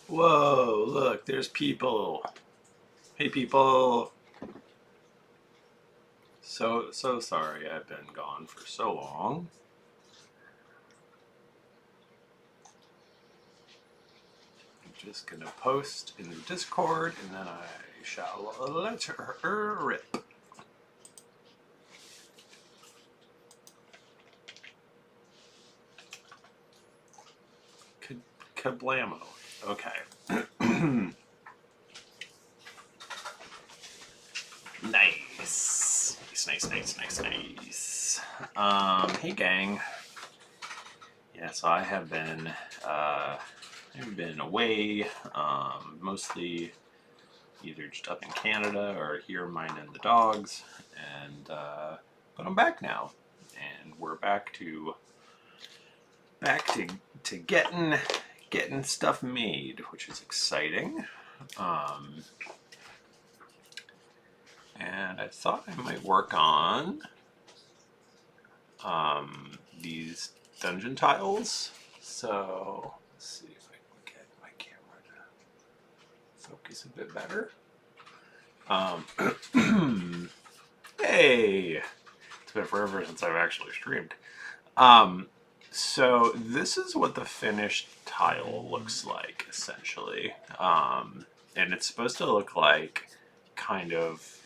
Whoa, look, there's people. Hey, people. So sorry I've been gone for so long. I'm just gonna post in the Discord and then I shall let her rip. Kablamo. Okay. Nice. Nice. Hey gang. Yeah, so I have been away, mostly either just up in Canada or here minding the dogs, and but I'm back now, and we're back to getting stuff made, which is exciting. And I thought I might work on these dungeon tiles. So let's see if I can get my camera to focus a bit better. Hey, it's been forever since I've actually streamed. So this is what the finished tile looks like, essentially. And it's supposed to look like kind of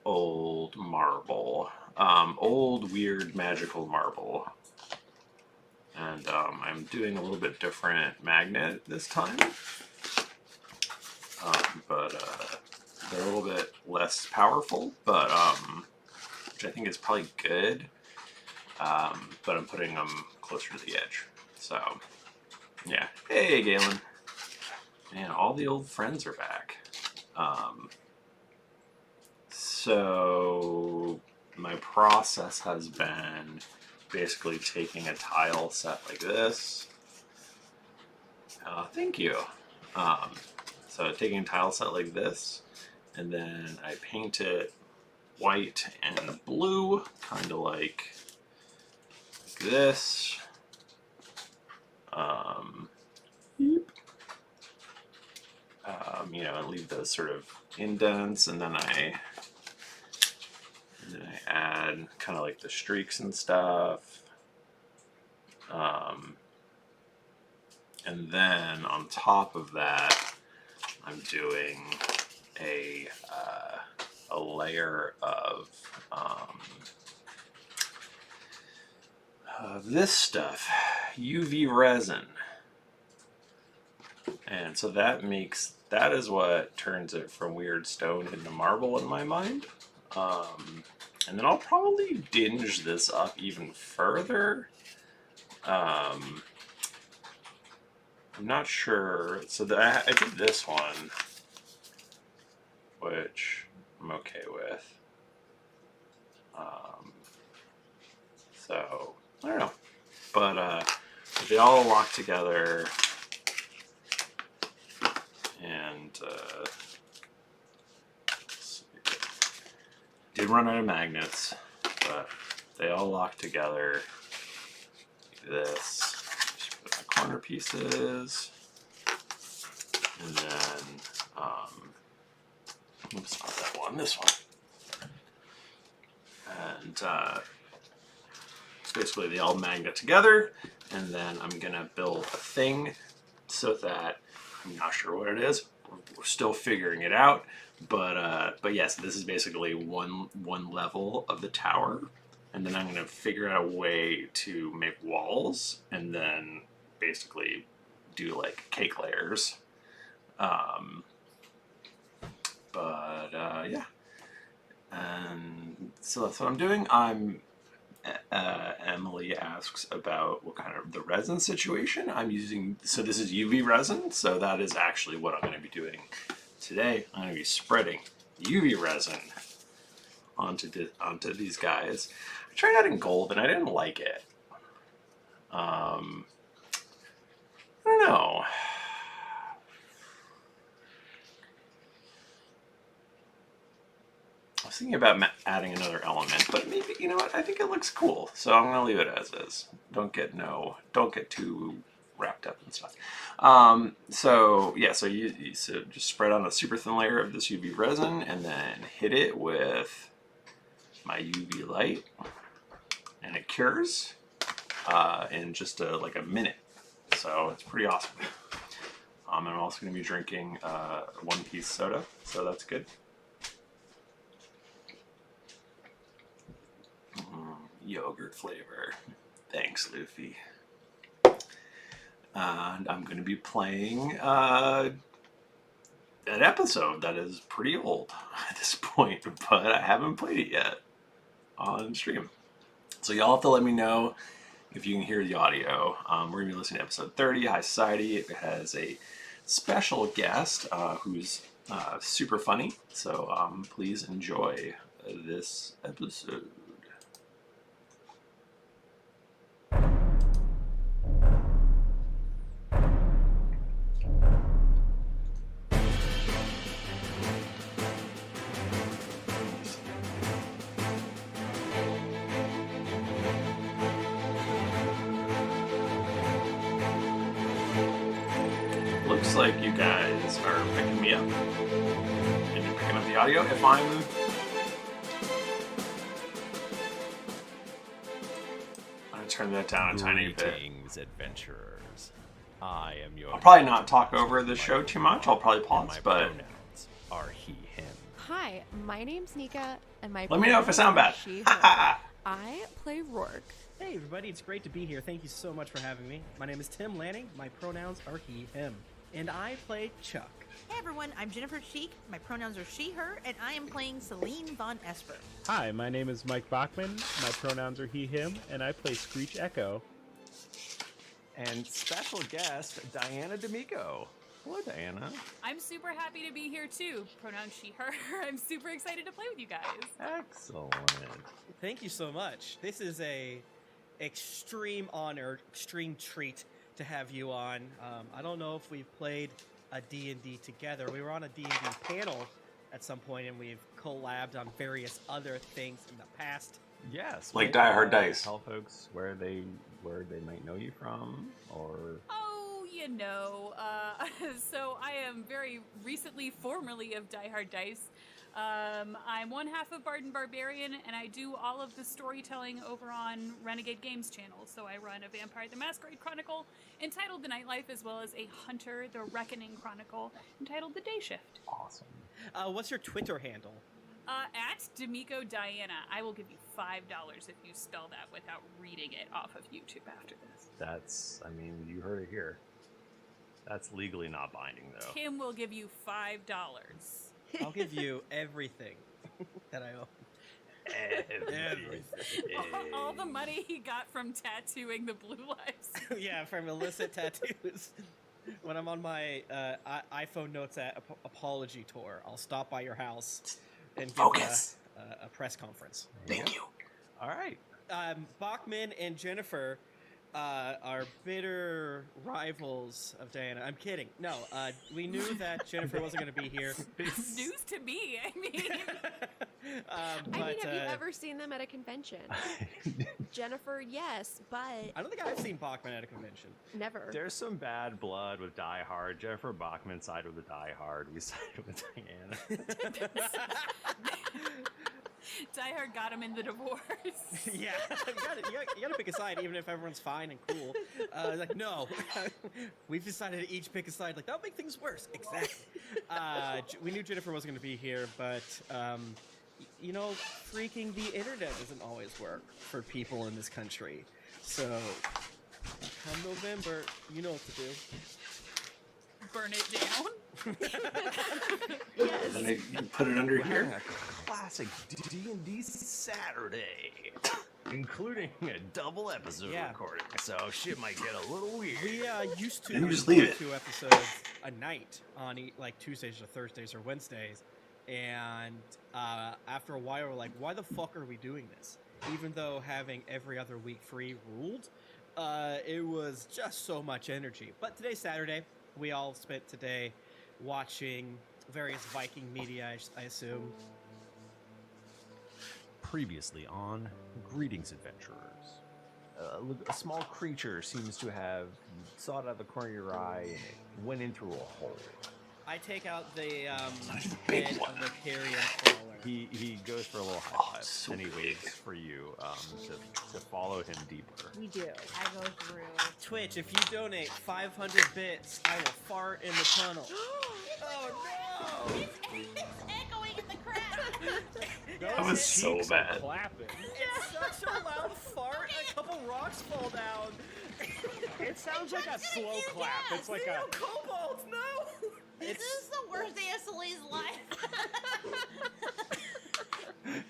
old marble. Old, weird, magical marble. And I'm doing a little bit different magnet this time. But they're a little bit less powerful, but which I think is probably good. But I'm putting them closer to the edge. So, yeah. Hey, Galen. Man, all the old friends are back. So my process has been basically taking a tile set like this. Thank you. So taking a tile set like this, and then I paint it white and blue, kind of like this. You know, and leave those sort of indents, and then I add kind of like the streaks and stuff. And then on top of that, I'm doing a layer of this stuff, UV resin. And so that is what turns it from weird stone into marble in my mind. And then I'll probably dinge this up even further. I'm not sure. So I did this one, which I'm okay with. So I don't know, but they all lock together, and did run out of magnets, but they all lock together like this. Just put my corner pieces, and then oops, not that one, this one. And basically they all magnet together, and then I'm gonna build a thing so that I'm not sure what it is. We're still figuring it out. But yes, this is basically one level of the tower, and then I'm gonna figure out a way to make walls, and then basically do like cake layers. Yeah, and so that's what I'm doing. Emily asks about what kind of the resin situation I'm using. So this is UV resin, so that is actually what I'm going to be doing today. I'm going to be spreading UV resin onto these guys. I tried adding gold and I didn't like it. I don't know. I was thinking about adding another element, but maybe, you know what, I think it looks cool, so I'm gonna leave it as is. Don't get too wrapped up in stuff. So just spread on a super thin layer of this UV resin, and then hit it with my UV light, and it cures in just like a minute. So it's pretty awesome. I'm also gonna be drinking One Piece soda, so that's good. Yogurt flavor. Thanks, Luffy. And I'm going to be playing an episode that is pretty old at this point, but I haven't played it yet on stream. So y'all have to let me know if you can hear the audio. We're going to be listening to episode 30, High Society. It has a special guest who's super funny, so please enjoy this episode. Looks like you guys are picking me up. And you're picking up the audio. If I'm going to turn that down a tiny bit. Greetings, adventurers. I am your... I'll probably not talk over the show too much. I'll probably pause, my but... pronouns are he, him. Hi, my name's Nika, and my Let me know if I sound bad. she, her. I play Rourke. Hey everybody, it's great to be here. Thank you so much for having me. My name is Tim Lanning. My pronouns are he, him. And I play Chuck. Hey everyone, I'm Jennifer Sheik. My pronouns are she, her, and I am playing Celine Von Esper. Hi, my name is Mike Bachman. My pronouns are he, him, and I play Screech Echo. And special guest, Diana D'Amico. Hello, Diana. I'm super happy to be here too. Pronoun she, her. I'm super excited to play with you guys. Excellent. Thank you so much. This is a extreme honor, extreme treat to have you on. I don't know if we've played a D&D together. We were on a D&D panel at some point, and we've collabed on various other things in the past. Yes. Like Die Hard Dice. Tell folks where they might know you from, or... Oh, you know. So I am very recently, formerly of Die Hard Dice. I'm one half of Bard and Barbarian, and I do all of the storytelling over on Renegade Games channel. So I run a Vampire the Masquerade Chronicle entitled The Nightlife, as well as a Hunter the Reckoning Chronicle entitled The Day Shift. Awesome. What's your Twitter handle? At D'Amico Diana. I will give you $5 if you spell that without reading it off of YouTube after this. That's, I mean, you heard it here. That's legally not binding, though. Tim will give you $5. I'll give you everything that I own. Everything. All the money he got from tattooing the blue lives. Yeah, from illicit tattoos. When I'm on my iPhone Notes apology tour, I'll stop by your house and give a press conference. Thank you. All right. Bachman and Jennifer are bitter rivals of Diana. I'm kidding. No, we knew that Jennifer wasn't going to be here. News to me, I mean. Have you ever seen them at a convention? Jennifer, yes, but I don't think I've seen Bachman at a convention. never. There's some bad blood with Die Hard. Jennifer Bachman sided with the Die Hard. We sided with Diana. Die Hard got him in the divorce. Yeah, you gotta pick a side, even if everyone's fine and cool. Like, no, we've decided to each pick a side. Like, that'll make things worse. Exactly. We knew Jennifer wasn't going to be here, but you know, freaking the internet doesn't always work for people in this country. So, come November, you know what to do. Burn it down. Then you put it under here. A classic D&D Saturday, including a double episode recording. So shit might get a little weird. We used to Then you just leave it. 2 episodes a night on like Tuesdays or Thursdays or Wednesdays, and after a while we're like, why the fuck are we doing this? Even though having every other week free ruled, it was just so much energy. But today's Saturday. We all spent today watching various Viking media, I assume. Previously on Greetings, Adventurers. A small creature seems to have saw it out of the corner of your eye and it went in through a hole. I take out the big head one. of the carrion crawler. He goes for a little high five, so and he big. waits for you to follow him deeper. We do. I go through. Twitch, if you donate 500 bits, I will fart in the tunnel. Oh no! It's echoing in the crowd. That was so Cheeks bad. Clapping. It's such a loud fart, a couple rocks fall down. It sounds like a slow clap. It's like a. No kobolds, no! This is the worst day of Celine's life.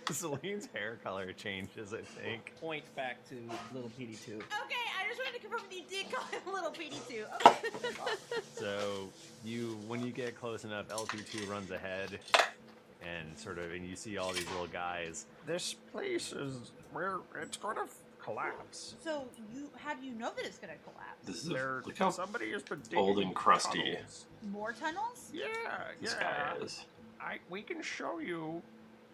Celine's hair color changes, I think. Point back to little PD2. Okay, I just wanted to confirm that you did call him Little PD2. Okay. So when you get close enough, LP2 runs ahead, and you see all these little guys. This place is where it's going to collapse. So how do you know that it's going to collapse? This is look how Somebody has been old and crusty tunnels. More tunnels? Yeah, this guy is. We can show you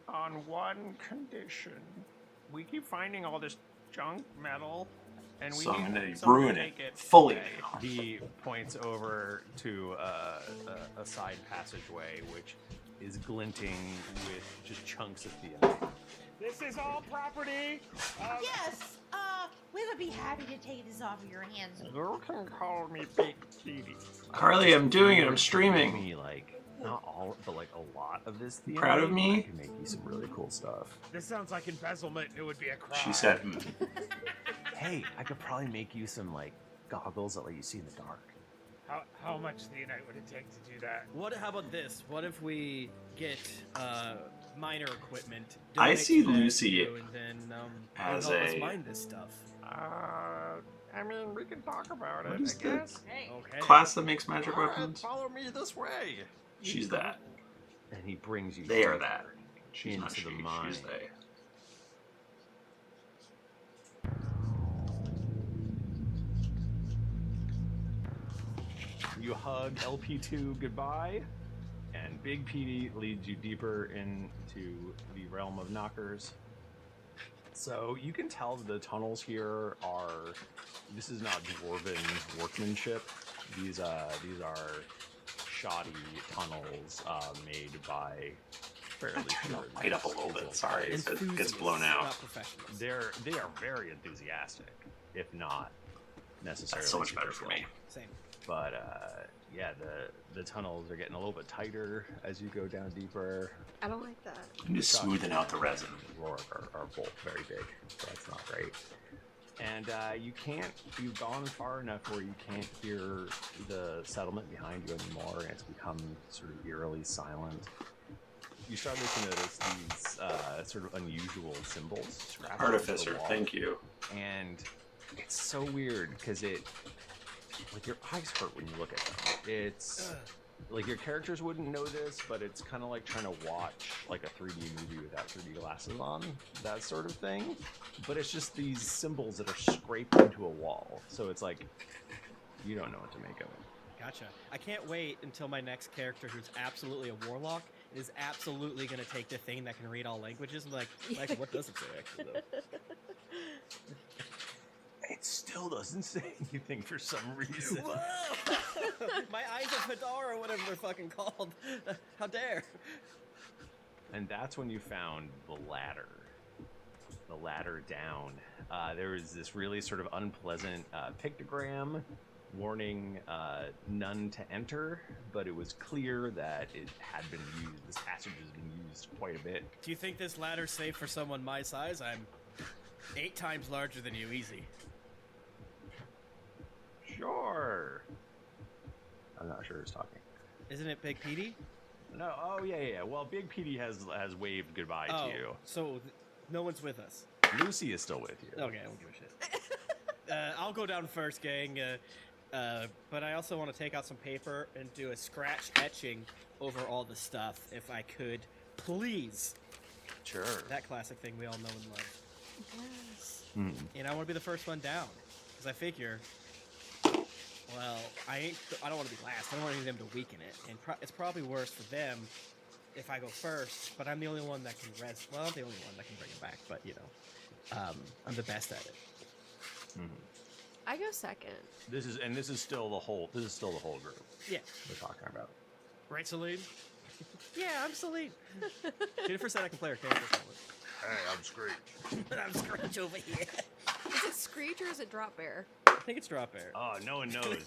on one condition. We keep finding all this junk metal, and So I'm gonna need ruin to it take fully away. now. He points over to a side passageway, which is glinting with just chunks of DNA. This is all property. Yes. We would be happy to take this off of your hands. You can call me Big Petey. Carly, I'm doing it. I'm streaming. Me, like, not all, but like a lot of this DNA. Proud of me? I can make you some really cool stuff. This sounds like embezzlement. It would be a crime. She said, Hey, I could probably make you some like goggles that let you see in the dark. How much DNA would it take to do that? How about this? What if we get miner equipment? I donate see to that Lucy too, and then as help us a- mine this stuff. I mean, we can talk about What it, is I the- guess. Hey. Okay. class that makes magic All right, weapons. follow me this way. She's that. And he brings you They are deeper that. She's not into she. the mine. She's they. You hug LP2 goodbye, and Big Petey leads you deeper into the realm of knockers. So you can tell the tunnels here are. This is not dwarven workmanship. These are shoddy tunnels made by fairly sure. Light up a little bit. Sorry, it gets blown out. Not professionals. They are very enthusiastic, if not necessarily. That's so much super better for me. Same. But yeah, the tunnels are getting a little bit tighter as you go down deeper. I don't like that. I'm just smoothing out the resin. Rourke are both very big, so that's not great. And you've gone far enough where you can't hear the settlement behind you anymore, and it's become sort of eerily silent. You start to notice these sort of unusual symbols. scratched into the Artificer, wall. thank you. And it's so weird because like your eyes hurt when you look at them. It's like your characters wouldn't know this, but it's kind of like trying to watch like a 3D movie without 3D glasses on, that sort of thing. But it's just these symbols that are scraped into a wall, so it's like you don't know what to make of it. Gotcha. I can't wait until my next character, who's absolutely a warlock, is absolutely going to take the thing that can read all languages and be like, what does it say actually though? It still doesn't say anything for some reason. Whoa! My eyes of Hadar or whatever they're fucking called. How dare? And that's when you found the ladder. The ladder down. There was this really sort of unpleasant pictogram warning none to enter, but it was clear that it had been used. This passage has been used quite a bit. Do you think this ladder's safe for someone my size? I'm 8 times larger than you, easy. Sure. I'm not sure who's talking. Isn't it Big Petey? No. Oh yeah. Well, Big Petey has waved goodbye to you. So no one's with us. Lucy is still with you. Okay, I don't give a shit. I'll go down first, gang. But I also want to take out some paper and do a scratch etching over all the stuff, if I could, please. Sure. That classic thing we all know and love. Yes. And I want to be the first one down, because I figure, well, I don't want to be last. I don't want any of them to weaken it, and it's probably worse for them if I go first. But I'm the only one that can Well, I'm the only one that can bring it back. But I'm the best at it. I go second. This is still the whole group. Yeah. We're talking about. Right, Celine? Yeah, I'm Celine. Jennifer said I can play her character. Hey, I'm Screech. I'm Screech over here. Is it Screech or is it Drop Bear? I think it's Drop Bear. Oh, no one knows.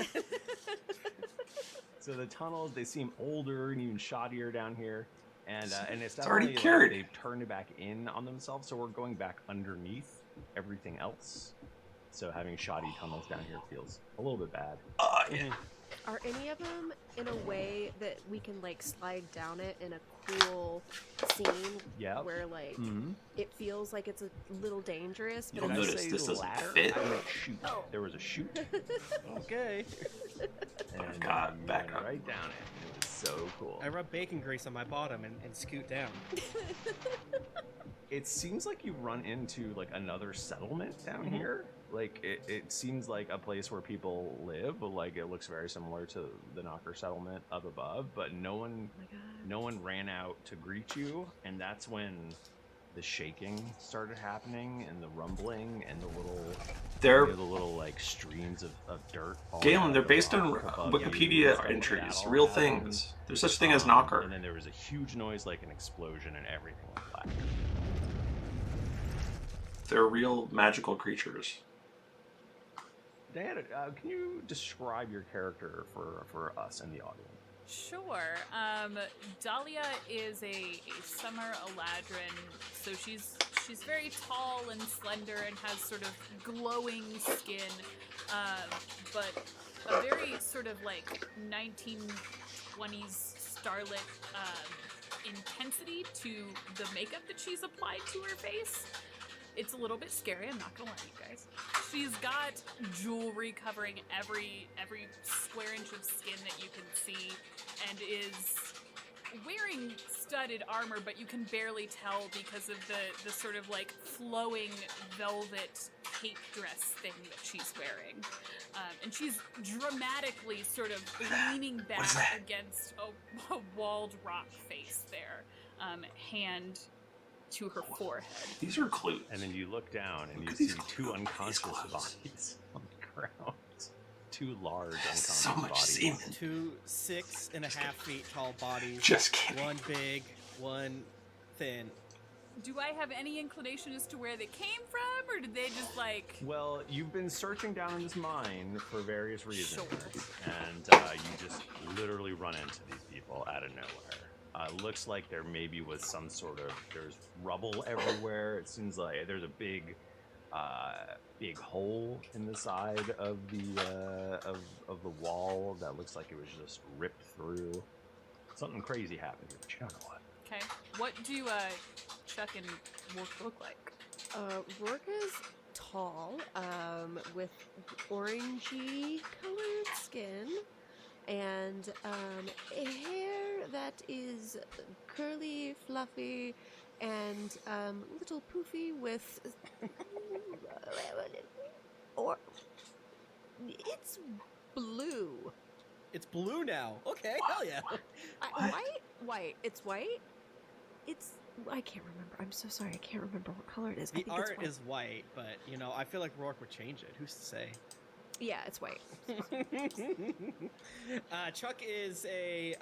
So the tunnels, they seem older and even shoddier down here. And it's already definitely cured. They've turned it back in on themselves, so we're going back underneath everything else. So having shoddy tunnels down here feels a little bit bad. Yeah. Are any of them in a way that we can like slide down it in a cool scene? Yeah. Where like Mm-hmm. it feels like it's a little dangerous, but You'll it's notice this doesn't ladder? fit. I meant shoot. Oh. There was a chute. Okay. And got you background. went right down it. It was so cool. I rub bacon grease on my bottom and scoot down. It seems like you run into like another settlement down here. Like it seems like a place where people live. Like it looks very similar to the Knocker settlement up above, but no one ran out to greet you, and that's when the shaking started happening and the rumbling and the little like streams of dirt. Galen, they're based on Wikipedia entries, real things. There's such a thing as Knocker. And then there was a huge noise like an explosion and everything went black. They're real magical creatures. Diana, can you describe your character for us and the audience? Sure. Dahlia is a summer Eladrin, so she's very tall and slender and has sort of glowing skin, but a very sort of like 1920s starlet intensity to the makeup that she's applied to her face. It's a little bit scary, I'm not gonna lie, you guys. She's got jewelry covering every square inch of skin that you can see, and is wearing studded armor, but you can barely tell because of the sort of like flowing velvet cape dress thing that she's wearing. And she's dramatically sort of leaning back against a walled rock face there, hand to her forehead. These are clues. And then you look down and Look you at see these two clothes. unconscious These clothes. bodies on the ground. Two large So unconscious much bodies. semen. 2 6.5 feet tall bodies. Just kidding. One big, one thin. Do I have any inclination as to where they came from, or did they just like... Well, you've been searching down in this mine for various reasons, Sure. and you just literally run into these people out of nowhere. Looks like there maybe was some sort of, there's rubble everywhere. It seems like there's a big hole in the side of the wall that looks like it was just ripped through. Something crazy happened here, but you don't know what. Okay. What do Chuck and Wolf look like? Rourke is tall, with orangey colored skin, and hair that is curly, fluffy, and little poofy with or it's blue. It's blue now. Okay, hell yeah. White. It's white. I can't remember. I'm so sorry. I can't remember what color it is. I The think it's art white. is white, but I feel like Rourke would change it. Who's to say? Yeah, it's white. Chuck is a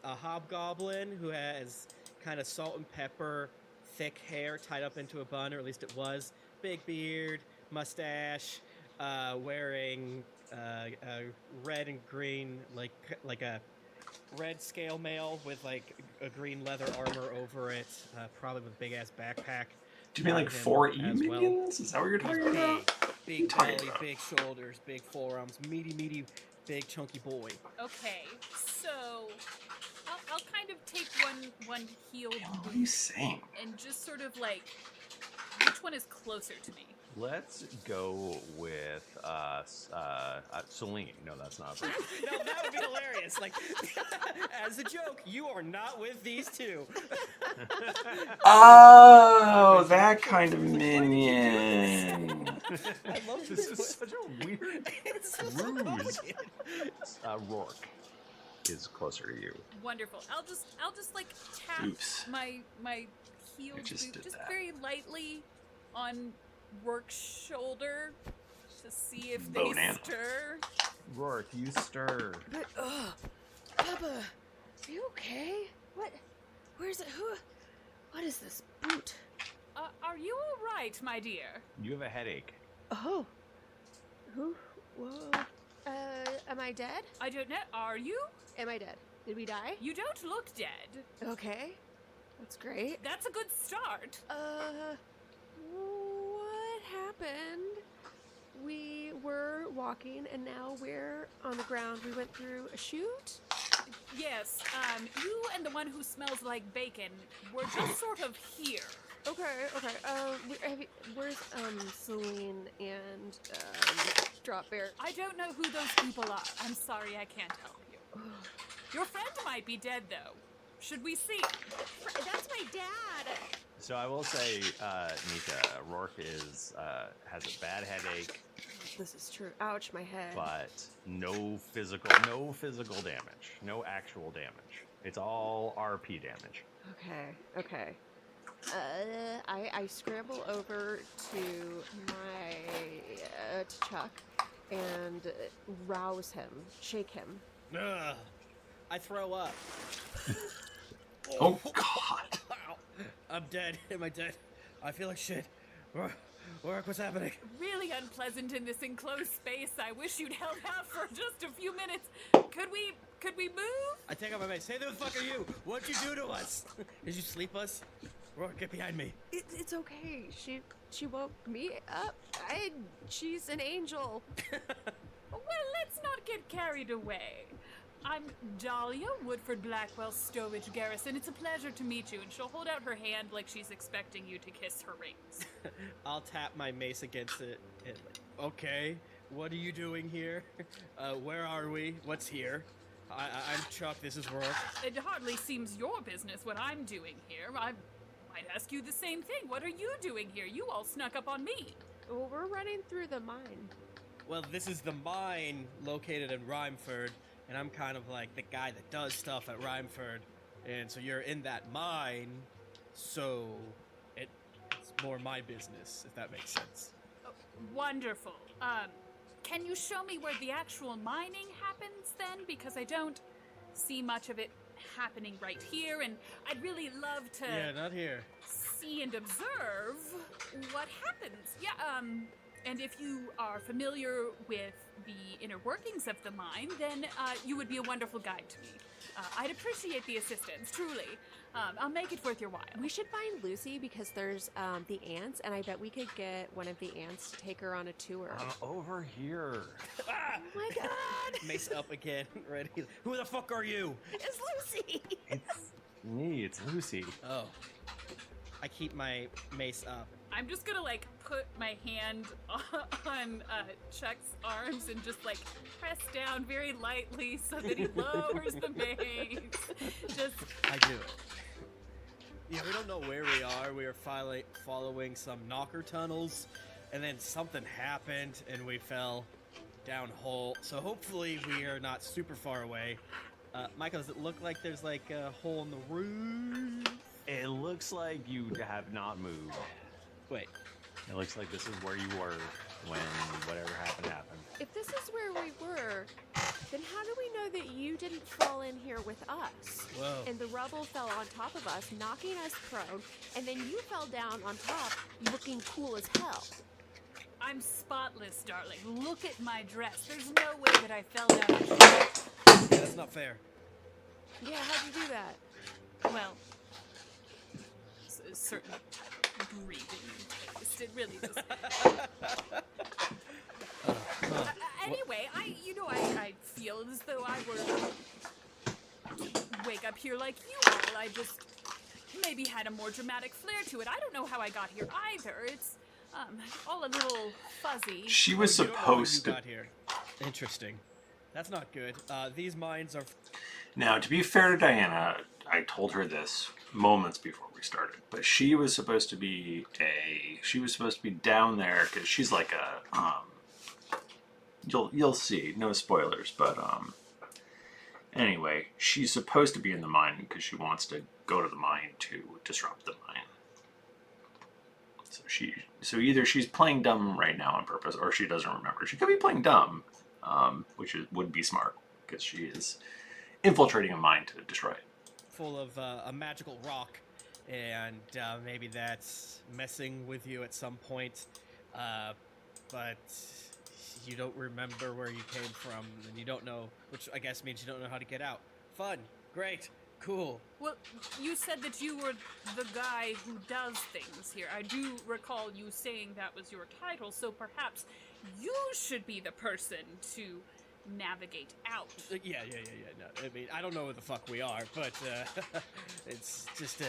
hobgoblin who has kind of salt and pepper, thick hair tied up into a bun, or at least it was. Big beard, mustache, wearing red and green, like a red scale mail with like a green leather armor over it, probably with a big ass backpack. Do you mean like 4E minions? Is that what you're talking about? Big belly, big shoulders, big forearms, meaty, big chunky boy. Okay, so I'll kind of take one healed What are you saying? and just sort of like, which one is closer to me? Let's go with Celine. No, that's not. No, that would be hilarious. Like, as a joke, you are not with these two. Oh, that kind of minion. I love This is such a weird ruse. Rourke is closer to you. Wonderful. I'll just like tap Oops. my healed just boot did just that. very lightly on Rourke's shoulder to see if they Bonanza. stir. Rourke, you stir. But, Papa, are you okay? What? Where's it? Who? What is this boot? Are you all right, my dear? You have a headache. Oh. Who? Whoa. Am I dead? I don't know. Are you? Am I dead? Did we die? You don't look dead. Okay. That's great. That's a good start. What happened? We were walking and now we're on the ground. We went through a chute. Yes, you and the one who smells like bacon were just sort of here. Okay. Where's Celine and Drop Bear? I don't know who those people are. I'm sorry, I can't help you. Your friend might be dead, though. Should we see? That's my dad. So I will say, Nika, Rourke has a bad headache, This is true. Ouch, my head. but no physical damage, no actual damage. It's all RP damage. Okay. I scramble over to my to Chuck and rouse him, shake him. Ugh. I throw up. Oh, God. I'm dead. Am I dead? I feel like shit. Rourke, what's happening? Really unpleasant in this enclosed space. I wish you'd held out for just a few minutes. Could we move? I take out my mace. Hey, who the fuck are you? What'd you do to us? Did you sleep us? Rourke, get behind me. It's okay. She woke me up. She's an angel. Well, let's not get carried away. I'm Dahlia, Woodford Blackwell Stowage Garrison. It's a pleasure to meet you. And she'll hold out her hand like she's expecting you to kiss her rings. I'll tap my mace against it. Okay, what are you doing here? Where are we? What's here? I'm Chuck. This is Rourke. It hardly seems your business what I'm doing here. I might ask you the same thing. What are you doing here? You all snuck up on me. Well, we're running through the mine. Well, this is the mine located in Rhymeford, and I'm kind of like the guy that does stuff at Rhymeford. And so you're in that mine, so it's more my business, if that makes sense. Oh, wonderful. Can you show me where the actual mining happens then? Because I don't see much of it happening right here, and I'd really love to Yeah, not here. see and observe what happens. Yeah, and if you are familiar with the inner workings of the mine, then you would be a wonderful guide to me. I'd appreciate the assistance, truly. I'll make it worth your while. We should find Lucy because there's the ants, and I bet we could get one of the ants to take her on a tour. Over here. Oh my god! Mace up again, ready. Who the fuck are you? It's Lucy! It's me. It's Lucy. Oh. I keep my mace up. I'm just gonna like put my hand on Chuck's arms and just like press down very lightly so that he lowers the mace. Just I do it. Yeah, we don't know where we are. We are following some knocker tunnels, and then something happened, and we fell down hole. So hopefully we are not super far away. Michael, does it look like there's like a hole in the roof? It looks like you have not moved. Wait. It looks like this is where you were when whatever happened. If this is where we were, Then how do we know that you didn't fall in here with us? Whoa. And the rubble fell on top of us, knocking us prone, and then you fell down on top, looking cool as hell. I'm spotless, darling. Look at my dress. There's no way that I fell down. Yeah, that's not fair. Yeah, how'd you do that? Well, a certain type of breathing taste. It really does. Anyway, I feel as though I were to wake up here like you all. I just maybe had a more dramatic flair to it. I don't know how I got here either. It's all a little fuzzy. She was You don't know how you supposed to. got here. Interesting. That's not good. These mines are. Now, to be fair to Diana, I told her this moments before we started, but she was supposed to be down there because she's like a you'll see, no spoilers, but anyway, she's supposed to be in the mine because she wants to go to the mine to disrupt the mine. So either she's playing dumb right now on purpose, or she doesn't remember. She could be playing dumb, would be smart because she is infiltrating a mine to destroy it. Full of a magical rock, and maybe that's messing with you at some point, but you don't remember where you came from, and you don't know, which I guess means you don't know how to get out. Fun, great, cool. Well, you said that you were the guy who does things here. I do recall you saying that was your title, so perhaps you should be the person to navigate out. Yeah. No, I mean, I don't know who the fuck we are, but it's just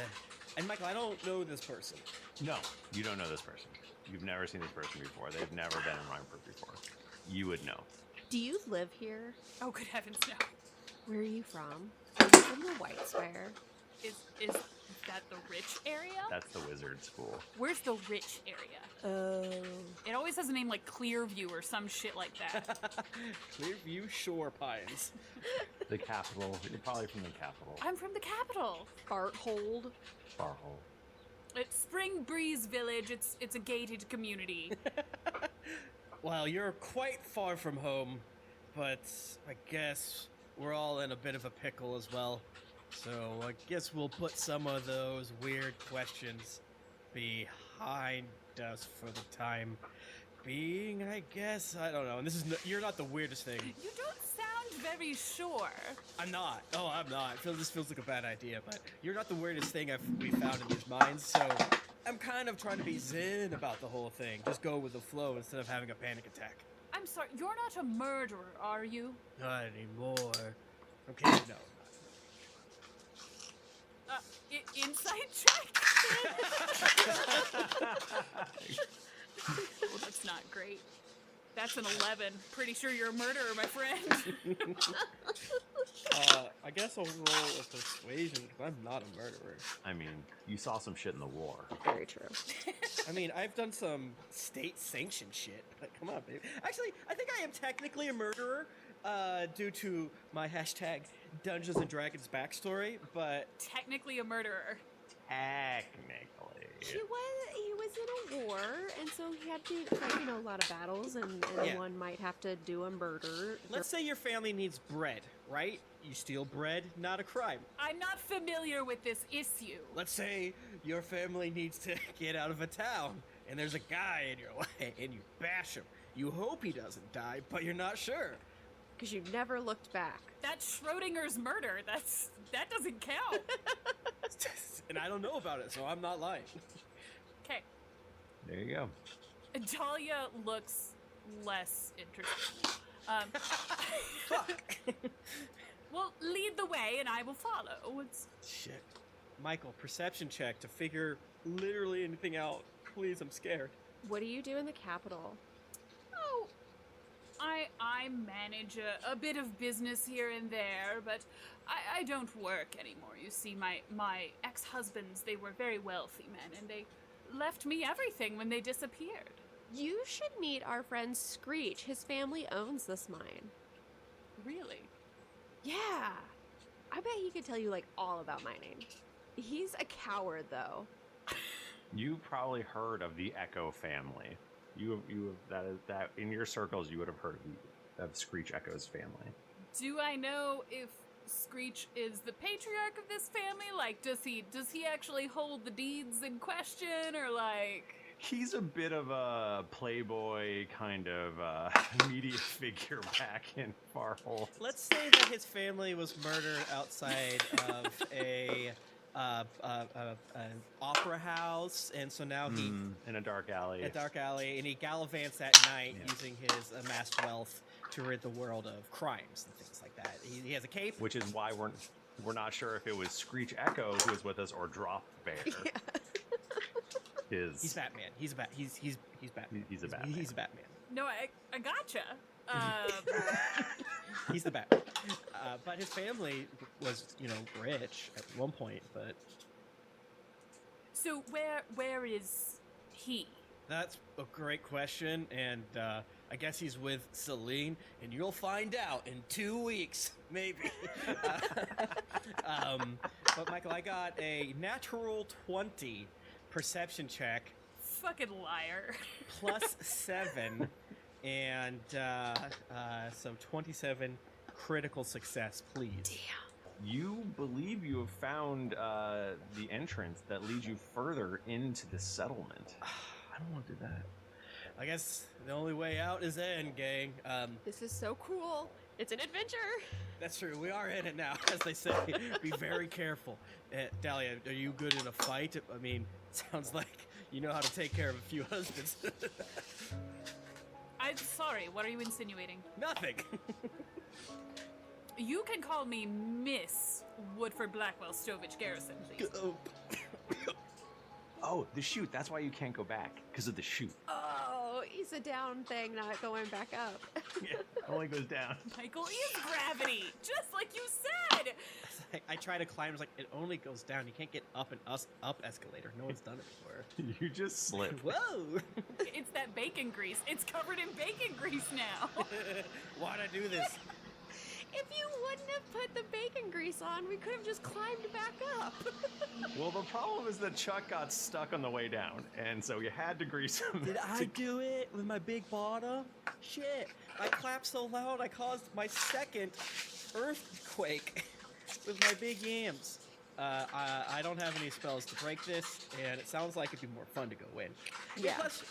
and Michael, I don't know this person. No, you don't know this person. You've never seen this person before. They've never been in Rhineford before. You would know. Do you live here? Oh, good heavens, no. Where are you from? Are you from the White Spire? Is that the rich area? That's the wizard school. Where's the rich area? Oh. It always has a name like Clearview or some shit like that. Clearview Shore Pines. The capital. You're probably from the capital. I'm from the capital. Barthold. Barhole. It's Spring Breeze Village. It's a gated community. Well, you're quite far from home, but I guess we're all in a bit of a pickle as well. So I guess we'll put some of those weird questions behind us for the time being, I guess. I don't know. And you're not the weirdest thing. You don't sound very sure. I'm not. Oh, I'm not. This feels like a bad idea, but you're not the weirdest thing we found in these mines, so I'm kind of trying to be zen about the whole thing. Just go with the flow instead of having a panic attack. I'm sorry, you're not a murderer, are you? Not anymore. Okay, no. Inside check? Oh, that's not great. That's an 11. Pretty sure you're a murderer, my friend. I guess I'll roll a persuasion because I'm not a murderer. I mean, you saw some shit in the war. Very true. I mean, I've done some state-sanctioned shit. But come on, baby. Actually, I think I am technically a murderer due to my hashtag Dungeons and Dragons backstory, but... Technically a murderer. Technically. He was in a war, and so he had to fight, a lot of battles, and Yeah. one might have to do a murder. Let's say your family needs bread, right? You steal bread, not a crime. I'm not familiar with this issue. Let's say your family needs to get out of a town, and there's a guy in your way, and you bash him. You hope he doesn't die, but you're not sure. Because you never looked back. That's Schrodinger's murder. That doesn't count. And I don't know about it, so I'm not lying. Okay. There you go. Dahlia looks less interesting. Fuck. Well, lead the way and I will follow. Shit. Michael, perception check to figure literally anything out. Please, I'm scared. What do you do in the capital? Oh, I manage a bit of business here and there, but I don't work anymore. You see, my ex-husbands, they were very wealthy men, and they left me everything when they disappeared. You should meet our friend Screech. His family owns this mine. Really? Yeah. I bet he could tell you, all about mining. He's a coward, though. You probably heard of the Echo family. You that in your circles you would have heard of Screech Echo's family. Do I know if Screech is the patriarch of this family? Like, does he actually hold the deeds in question, or like? He's a bit of a playboy kind of media figure back in Farhold. Let's say that his family was murdered outside of an opera house, and so now he in a dark alley. a dark alley, and he gallivants at night using his amassed wealth to rid the world of crimes and things like that. He has a cape, Which is why we're not sure if it was Screech Echo who was with us or Drop Bear. He's Batman. He's Batman. He's a Batman. He's a Batman. No, I gotcha. He's the Batman. But his family was, rich at one point. But So where is he? that's a great question, and I guess he's with Celine, and you'll find out in 2 weeks, maybe. But Michael, I got a natural 20 perception check Fucking liar. plus 7, and so 27 critical success, please. You believe you have found the entrance that leads you further into the settlement. I don't want to do that. I guess the only way out is in, gang. This is so cool. It's an adventure. That's true. We are in it now, as they say. Be very careful. Dahlia, are you good in a fight? I mean, sounds like you know how to take care of a few husbands. I'm sorry. What are you insinuating? Nothing. You can call me Miss Woodford Blackwell Stovich Garrison, please. Oh, the chute. That's why you can't go back, because of the chute. Oh, he's a down thing, not going back up. Yeah, it only goes down. Michael is gravity, just like you said. I try to climb. It's like, it only goes down. You can't get up an up escalator. No one's done it before. You just slip. Whoa! It's that bacon grease. It's covered in bacon grease now. Why'd I do this? If you wouldn't have put the bacon grease on, we could have just climbed back up. Well, the problem is that Chuck got stuck on the way down, and so you had to grease him. Did I do it with my big bottom? Shit! I clapped so loud I caused my second earthquake with my big yams. I don't have any spells to break this, and it sounds like it'd be more fun to go in. Yeah. Plus,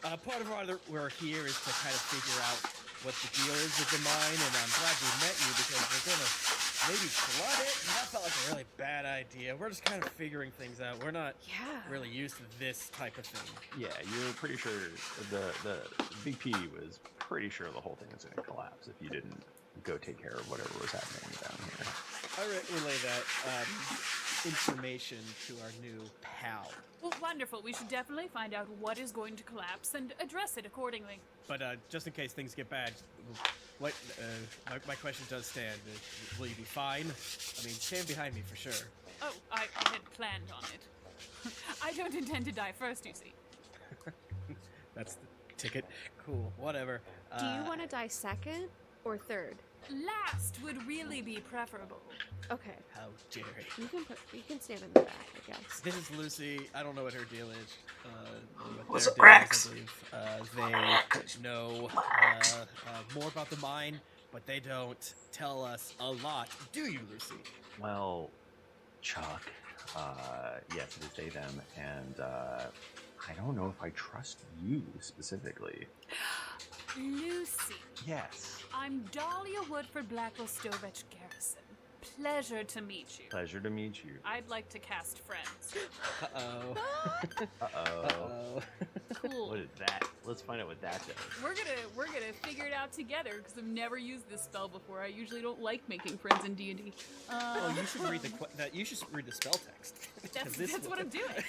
part of why we're here is to kind of figure out what the deal is with the mine, and I'm glad we met you because we're gonna maybe flood it. And that felt like a really bad idea. We're just kind of figuring things out. We're not really used to this type of thing. Yeah, you're pretty sure the Big P was pretty sure the whole thing was going to collapse if you didn't go take care of whatever was happening down here. I relay that information to our new pal. Well, wonderful. We should definitely find out what is going to collapse and address it accordingly. But just in case things get bad, what my question does stand. Will you be fine? I mean, stand behind me for sure. Oh, I had planned on it. I don't intend to die first, you see. That's the ticket. Cool. Whatever. Do you want to die second or third? Last would really be preferable. Okay. How dare you? You can stand in the back, I guess. This is Lucy. I don't know what her deal is. What's their up, deal Rex? is, I believe. They know more about the mine, but they don't tell us a lot. Do you, Lucy? Well, Chuck, yes, it is they, them, and I don't know if I trust you specifically. Lucy. Yes. I'm Dahlia Woodford Blackwell Stovich Garrison. Pleasure to meet you. Pleasure to meet you. I'd like to cast friends. Uh-oh. Uh-oh. Uh-oh. Cool. What is that? Let's find out what that does. We're gonna figure it out together because I've never used this spell before. I usually don't like making friends in D&D. Oh, you should read you should read the spell text. That's what I'm doing.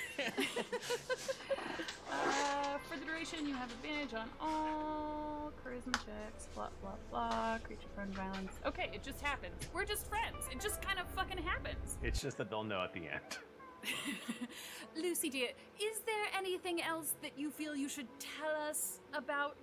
For the duration, you have advantage on all charisma checks. Blah blah blah. Creature prone violence. Okay, it just happens. We're just friends. It just kind of fucking happens. It's just that they'll know at the end. Lucy, dear, is there anything else that you feel you should tell us about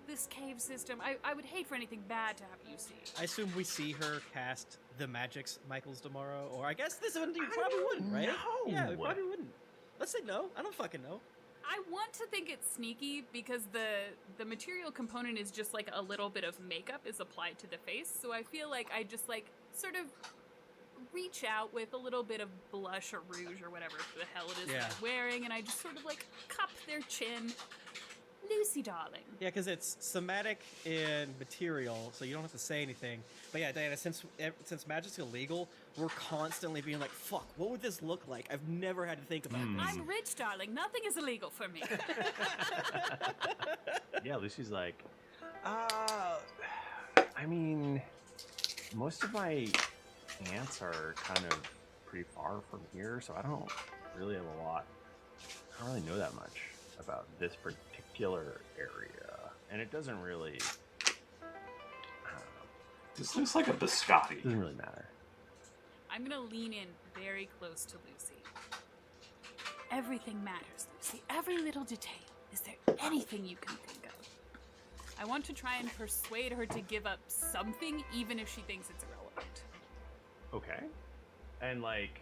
this cave system? I would hate for anything bad to happen, you see. I assume we see her cast the magics Michaels tomorrow, or I guess this one you probably wouldn't, right? know. Yeah, we probably wouldn't. Let's say no. I don't fucking know. I want to think it's sneaky because the material component is just like a little bit of makeup is applied to the face. So I feel like I just like sort of reach out with a little bit of blush or rouge or whatever the hell it is that I'm wearing, and I just sort of like cup their chin. Lucy, darling. Yeah, because it's somatic in material, so you don't have to say anything. But yeah, Diana, since magic's illegal, we're constantly being like, fuck, what would this look like? I've never had to think about this. I'm rich, darling. Nothing is illegal for me. Yeah, Lucy's like, I mean, most of my aunts are kind of pretty far from here, so I don't really have a lot. I don't really know that much about this particular area, and it doesn't really. I don't know. This looks like a biscotti. Doesn't really matter. I'm gonna lean in very close to Lucy. Everything matters, Lucy. Every little detail. Is there anything you can think of? I want to try and persuade her to give up something, even if she thinks it's irrelevant. Okay, and like,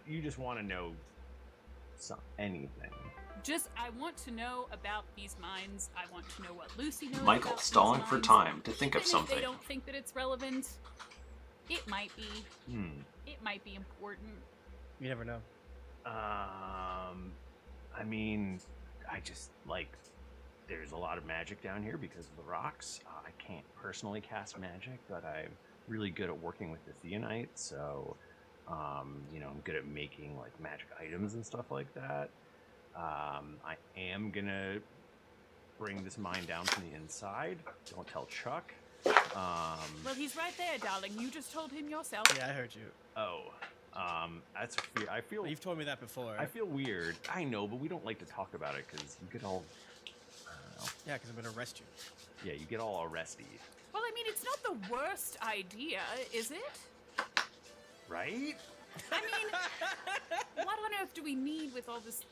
you just want to know anything. I want to know about these mines. I want to know what Lucy knows Michael, about stalling these for mines. time to think Even of something. If they don't think that it's relevant, it might be. It might be important. You never know. I mean, I just like. There's a lot of magic down here because of the rocks. I can't personally cast magic, but I'm really good at working with the Theonite, so you know, I'm good at making like magic items and stuff like that. I am gonna bring this mine down from the inside. Don't tell Chuck. Well, he's right there, darling. You just told him yourself. Yeah, I heard you. Oh, that's I feel. Well, you've told me that before. I feel weird. I know, but we don't like to talk about it because you get all. I don't know. Yeah, because I'm gonna arrest you. Yeah, you get all arresty. Well, I mean, it's not the worst idea, is it? Right? I mean, what on earth do we need with all this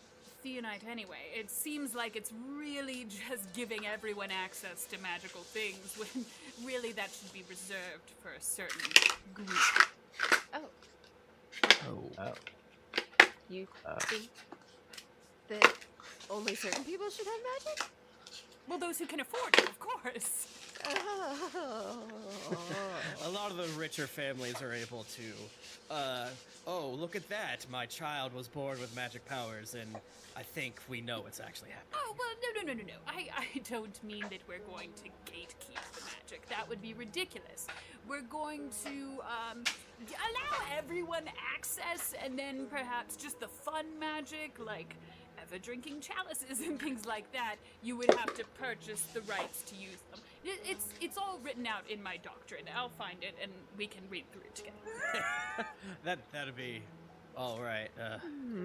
Theonite anyway? It seems like it's really just giving everyone access to magical things when really that should be reserved for a certain group. Oh. You think that only certain people should have magic? Well, those who can afford it, of course. A lot of the richer families are able to, oh, look at that. My child was born with magic powers, and I think we know what's actually happening. Oh, well, no. I don't mean that we're going to gatekeep the magic. That would be ridiculous. We're going to allow everyone access, and then perhaps just the fun magic, like ever-drinking chalices and things like that, you would have to purchase the rights to use them. It's all written out in my doctrine. I'll find it, and we can read through it together. That'd be all right.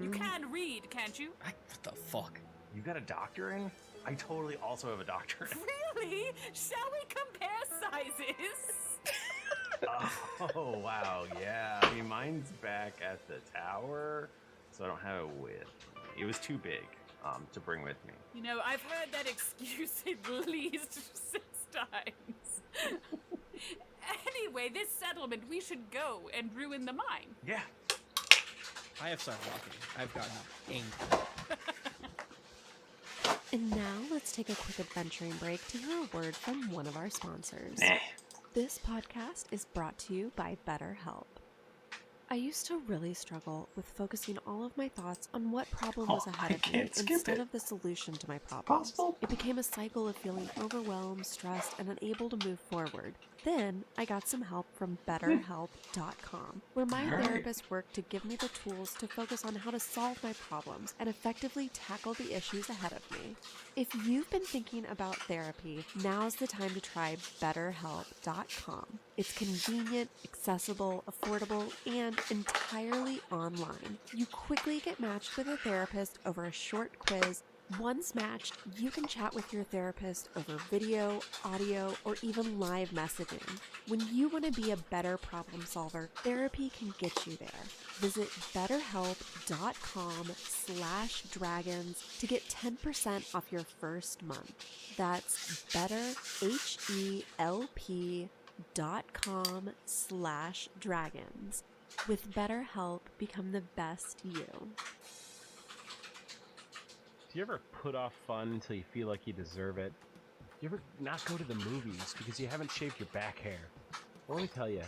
You can read, can't you? What the fuck? You got a doctorate? I totally also have a doctorate. Really? Shall we compare sizes? Oh, wow, yeah. I mean, mine's back at the tower, so I don't have it with me. It was too big to bring with me. You know, I've heard that excuse at least 6 times. Anyway, this settlement, we should go and ruin the mine. Yeah. I have started walking. I've gotten angry. And now let's take a quick adventuring break to hear a word from one of our sponsors. Eh. This podcast is brought to you by BetterHelp. I used to really struggle with focusing all of my thoughts on what problem was ahead of me instead of the solution to my problems. Possible? It became a cycle of feeling overwhelmed, stressed, and unable to move forward. Then I got some help from BetterHelp.com, where my therapist worked to give me the tools to focus on how to solve my problems and effectively tackle the issues ahead of me. If you've been thinking about therapy, now's the time to try BetterHelp.com. It's convenient, accessible, affordable, and entirely online. You quickly get matched with a therapist over a short quiz. Once matched, you can chat with your therapist over video, audio, or even live messaging. When you want to be a better problem solver, therapy can get you there. Visit betterhelp.com/dragons to get 10% off your first month. That's betterhelp.com/dragons. With BetterHelp, become the best you. Do you ever put off fun until you feel like you deserve it? Do you ever not go to the movies because you haven't shaved your back hair? Well, let me tell you,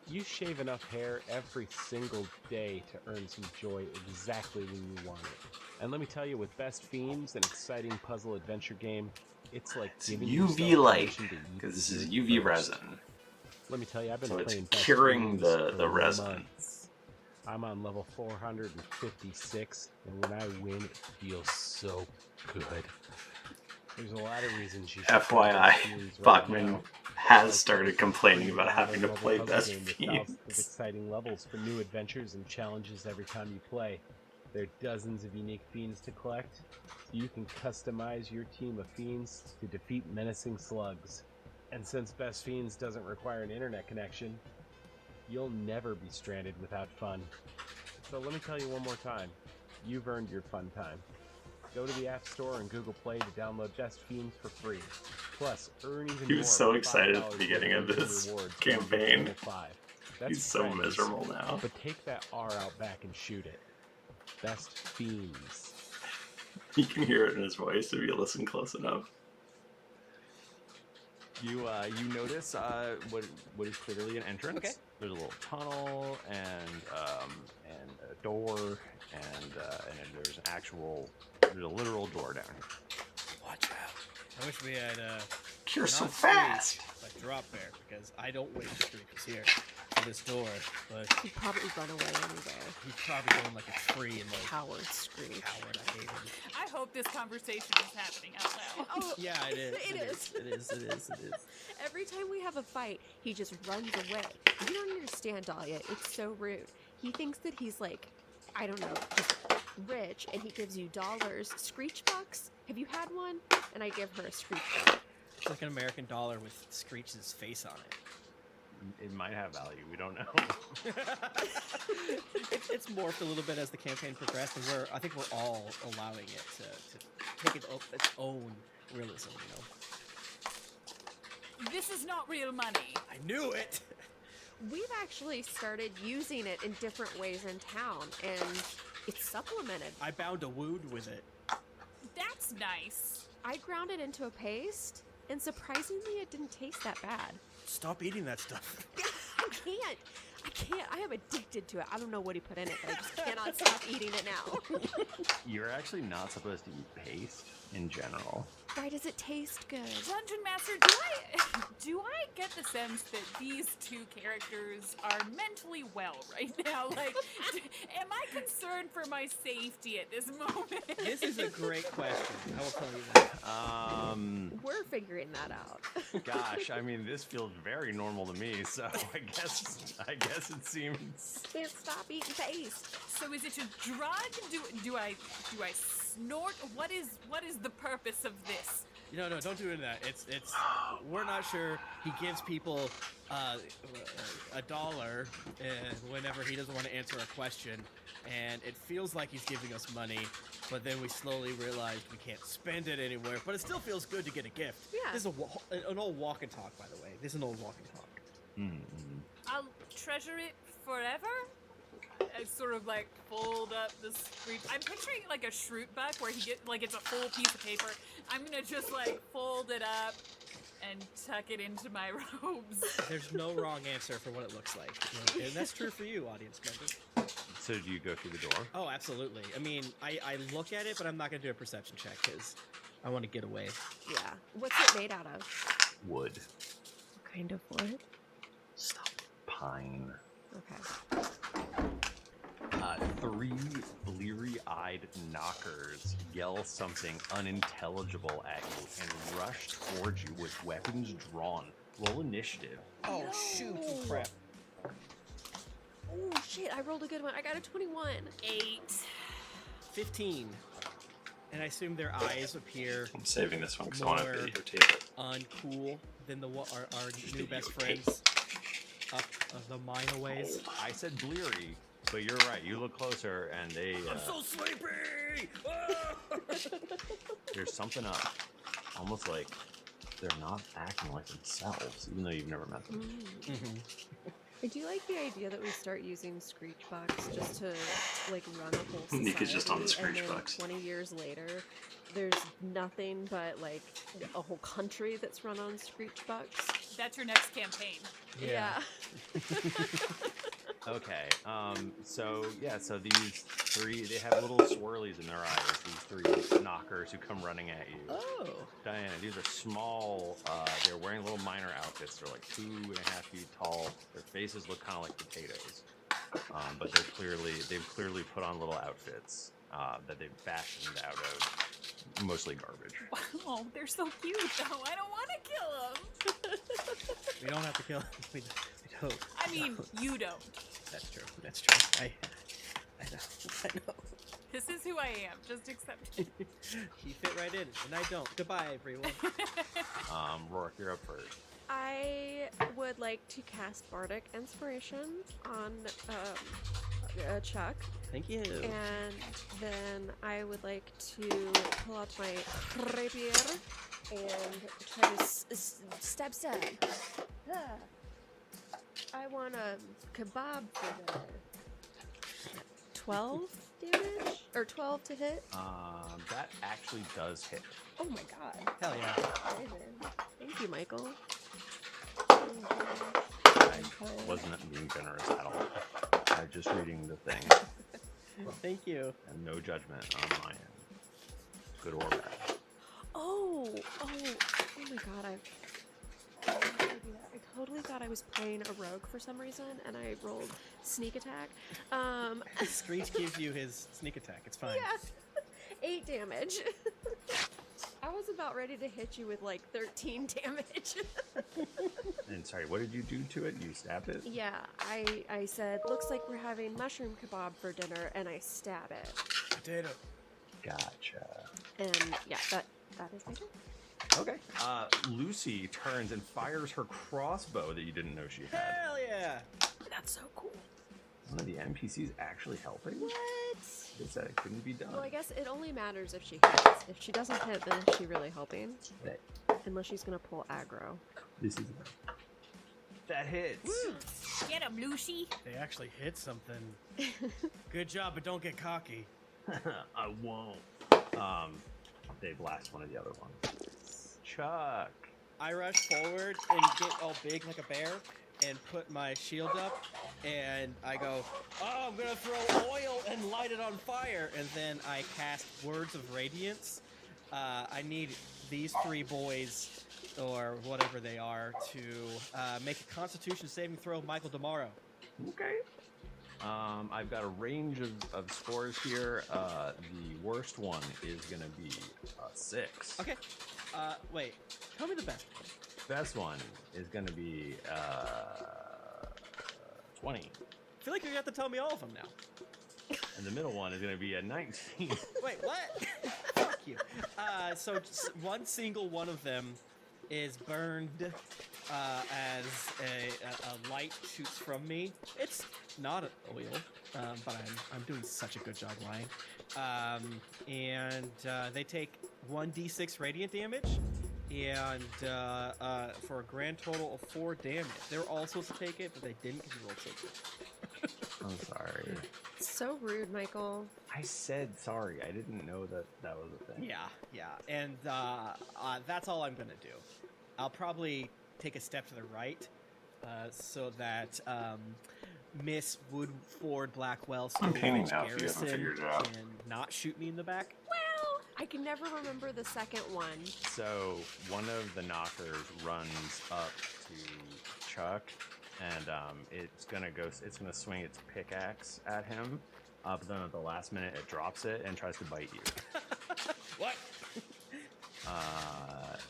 you shave enough hair every single day to earn some joy exactly when you want it. And let me tell you, with Best Fiends, an exciting puzzle adventure game, it's like It's giving UV yourself light, permission to eat because this the is food UV first. resin. Let me tell you, I've been So it's playing Best curing Fiends the for resin. months. I'm on level 456, and when I win, it feels so good. There's a lot of reasons you should play FYI, Best Fiends right Bachman now. has started complaining Free about having to download play mobile Best puzzle game with thousands of Fiends. exciting levels for new adventures and challenges every time you play. There are dozens of unique fiends to collect, so you can customize your team of fiends to defeat menacing slugs. And since Best Fiends doesn't require an internet connection, you'll never be stranded without fun. So let me tell you one more time, you've earned your fun time. Go to the App Store and Google Play to download Best Fiends for free. Plus, earn even more. He was so with excited at $5 the beginning of worth of this rewards campaign. level 5. That's He's so friends, miserable now. But take that R out back and shoot it. Best Fiends. You can hear it in his voice if you listen close enough. You notice what is clearly an entrance. Okay. There's a little tunnel and a door and there's a literal door down here. Watch out. I wish we had You're so not fast. Screech, like drop bear, because I don't wish Screech was here to this door, but He'd probably run away anywhere. he's probably going like a tree and like Coward Screech. coward. I hate him. I hope this conversation is happening out loud. Oh, Yeah, it is. It is. It is. It is. It is. Every time we have a fight, he just runs away. You don't understand, Dahlia. It's so rude. He thinks that he's like, I don't know, just rich, and he gives you dollars. Screech bucks? Have you had one? And I give her a Screech buck. It's like an American dollar with Screech's face on it. It might have value. We don't know. It's morphed a little bit as the campaign progressed, and I think we're all allowing it to take its own realism. You know, This is not real money. I knew it. We've actually started using it in different ways in town, and it's supplemented. I bound a wound with it. That's nice. I ground it into a paste, and surprisingly, it didn't taste that bad. Stop eating that stuff. I can't. I am addicted to it. I don't know what he put in it, but I just cannot stop eating it now. You're actually not supposed to eat paste in general. Why does it taste good? Dungeon Master, do I get the sense that these two characters are mentally well right now? Like, am I concerned for my safety at this moment? This is a great question. I will tell you that. We're figuring that out. Gosh, I mean, this feels very normal to me, so I guess it seems. Can't stop eating paste. So is it a drug? Do I snort? What is the purpose of this? No, don't do that. It's. We're not sure. He gives people $1 whenever he doesn't want to answer a question, and it feels like he's giving us money. But then we slowly realize we can't spend it anywhere. But it still feels good to get a gift. Yeah. This is an old walk and talk, by the way. This is an old walk and talk. I'll treasure it forever. I sort of like fold up the Screech. I'm picturing like a Shroot buck where he gets like it's a full piece of paper. I'm gonna just like fold it up and tuck it into my robes. There's no wrong answer for what it looks like, you know, and that's true for you, audience members. So do you go through the door? Oh, absolutely. I mean, I look at it, but I'm not gonna do a perception check because I want to get away. Yeah. What's it made out of? Wood. What kind of wood? Stop. Pine. Okay. 3 bleary-eyed knockers yell something unintelligible at you and rush towards you with weapons drawn. Roll initiative. Oh, shoot, crap. Oh shit! I rolled a good one. I got a 21. 8. 15. And I assume their eyes appear I'm saving this one because I want to More- videotape it. uncool than our new best videotape. friends up of the Mina ways. I said bleary, but you're right. You look closer, and they. I'm so sleepy! Ah! There's something up. Almost like they're not acting like themselves, even though you've never met them. I do like the idea that we start using Screechbucks just to like run a whole society. Nick is just on the and then Screechbucks. 20 years later, there's nothing but like a whole country that's run on Screechbucks. That's your next campaign. Yeah. Okay. So these three, they have little swirlies in their eyes. These three knockers who come running at you. Oh. Diana, these are small. They're wearing little minor outfits. They're like 2.5 feet tall. Their faces look kind of like potatoes, but they've clearly put on little outfits that they've fashioned out of mostly garbage. Oh, they're so cute, though. I don't want to kill them. We don't have to kill him. We don't. I mean, you don't. That's true. That's true. I know. This is who I am. Just accept it. He fit right in, and I don't. Goodbye, everyone. Rourke, you're up first. I would like to cast Bardic Inspiration on Chuck. Thank you. And then I would like to pull out my rapier and try to stab. I want a kebab for dinner. 12 damage? Or 12 to hit? That actually does hit. Oh my god. Hell yeah. Amazing. Thank you, Michael. I wasn't being generous at all. I'm just reading the thing, Thank you. and no judgment on my end. Good or bad. Oh my god, I totally thought I was playing a rogue for some reason, and I rolled sneak attack. Screech gives you his sneak attack. It's fine. Yeah, 8 damage. I was about ready to hit you with like 13 damage. And sorry, what did you do to it? You stabbed it? Yeah, I said, looks like we're having mushroom kebab for dinner, and I stab it. Potato. Gotcha. And yeah, that is my turn. Okay. Lucy turns and fires her crossbow that you didn't know she had. Hell yeah. That's so cool. One of the NPCs actually helping? What? They said it couldn't be done. Well, I guess it only matters if she hits. If she doesn't hit, then is she really helping? That, Unless she's gonna pull aggro. this is that hits. Woo. Get him, Lucy. They actually hit something. Good job, but don't get cocky. I won't. They blast one of the other ones. Chuck. I rush forward and get all big like a bear and put my shield up, and I go, oh, I'm gonna throw oil and light it on fire, and then I cast Words of Radiance. I need these 3 boys, or whatever they are, to make a Constitution saving throw, Michael Demaro. Okay. I've got a range of scores here. The worst one is going to be 6. Okay. Wait. Tell me the best one. Best one is going to be 20. I feel like you have to tell me all of them now. And the middle one is going to be a 19. Wait, what? Fuck you. So just one single one of them is burned as a light shoots from me. It's not oil, but I'm doing such a good job lying. And they take 1d6 radiant damage, and for a grand total of 4 damage. They were all supposed to take it, but they didn't because you rolled so good. I'm sorry. So rude, Michael. I said sorry. I didn't know that was a thing. Yeah, and that's all I'm gonna do. I'll probably take a step to the right, so that Miss Woodford Blackwell I'm painting Stonebridge now if you haven't Garrison figured it out. can not shoot me in the back. Well, I can never remember the second one. So one of the knockers runs up to Chuck, and it's gonna swing its pickaxe at him. But then at the last minute, it drops it and tries to bite you. What?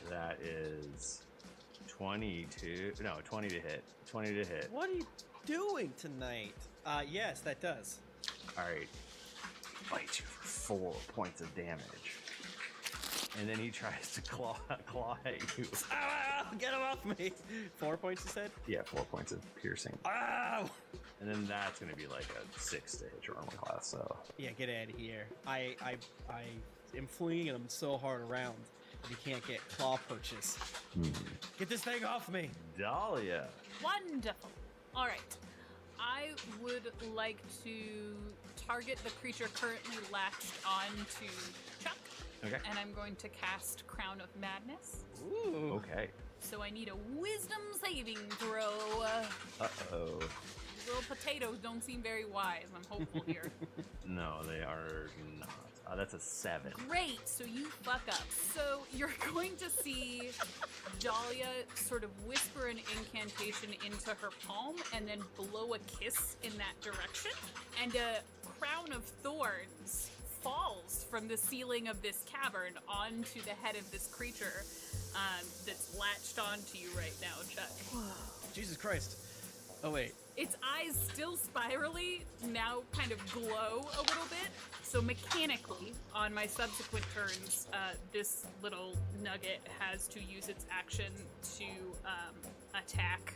That is 20 to hit. 20 to hit. What are you doing tonight? Yes, that does. All right. Bites you for 4 points of damage. And then he tries to claw at you. Ow, get him off me! 4 points, you said? Yeah, 4 points of piercing. Ow! And then that's going to be like a 6 to hit your armor class, so. Yeah, get out of here. I am flinging him so hard around that he can't get claw purchase. Get this thing off me! Dahlia. Wonderful. All right. I would like to target the creature currently latched on to Chuck. Okay. And I'm going to cast Crown of Madness. Ooh. Okay. So I need a wisdom saving throw. Uh-oh. Little potatoes don't seem very wise. I'm hopeful here. No, they are not. That's a 7. Great, so you fuck up. So you're going to see Dahlia sort of whisper an incantation into her palm and then blow a kiss in that direction. And a crown of thorns falls from the ceiling of this cavern onto the head of this creature that's latched onto you right now, Chuck. Jesus Christ. Oh, wait. Its eyes still spirally now kind of glow a little bit. So mechanically, on my subsequent turns, this little nugget has to use its action to attack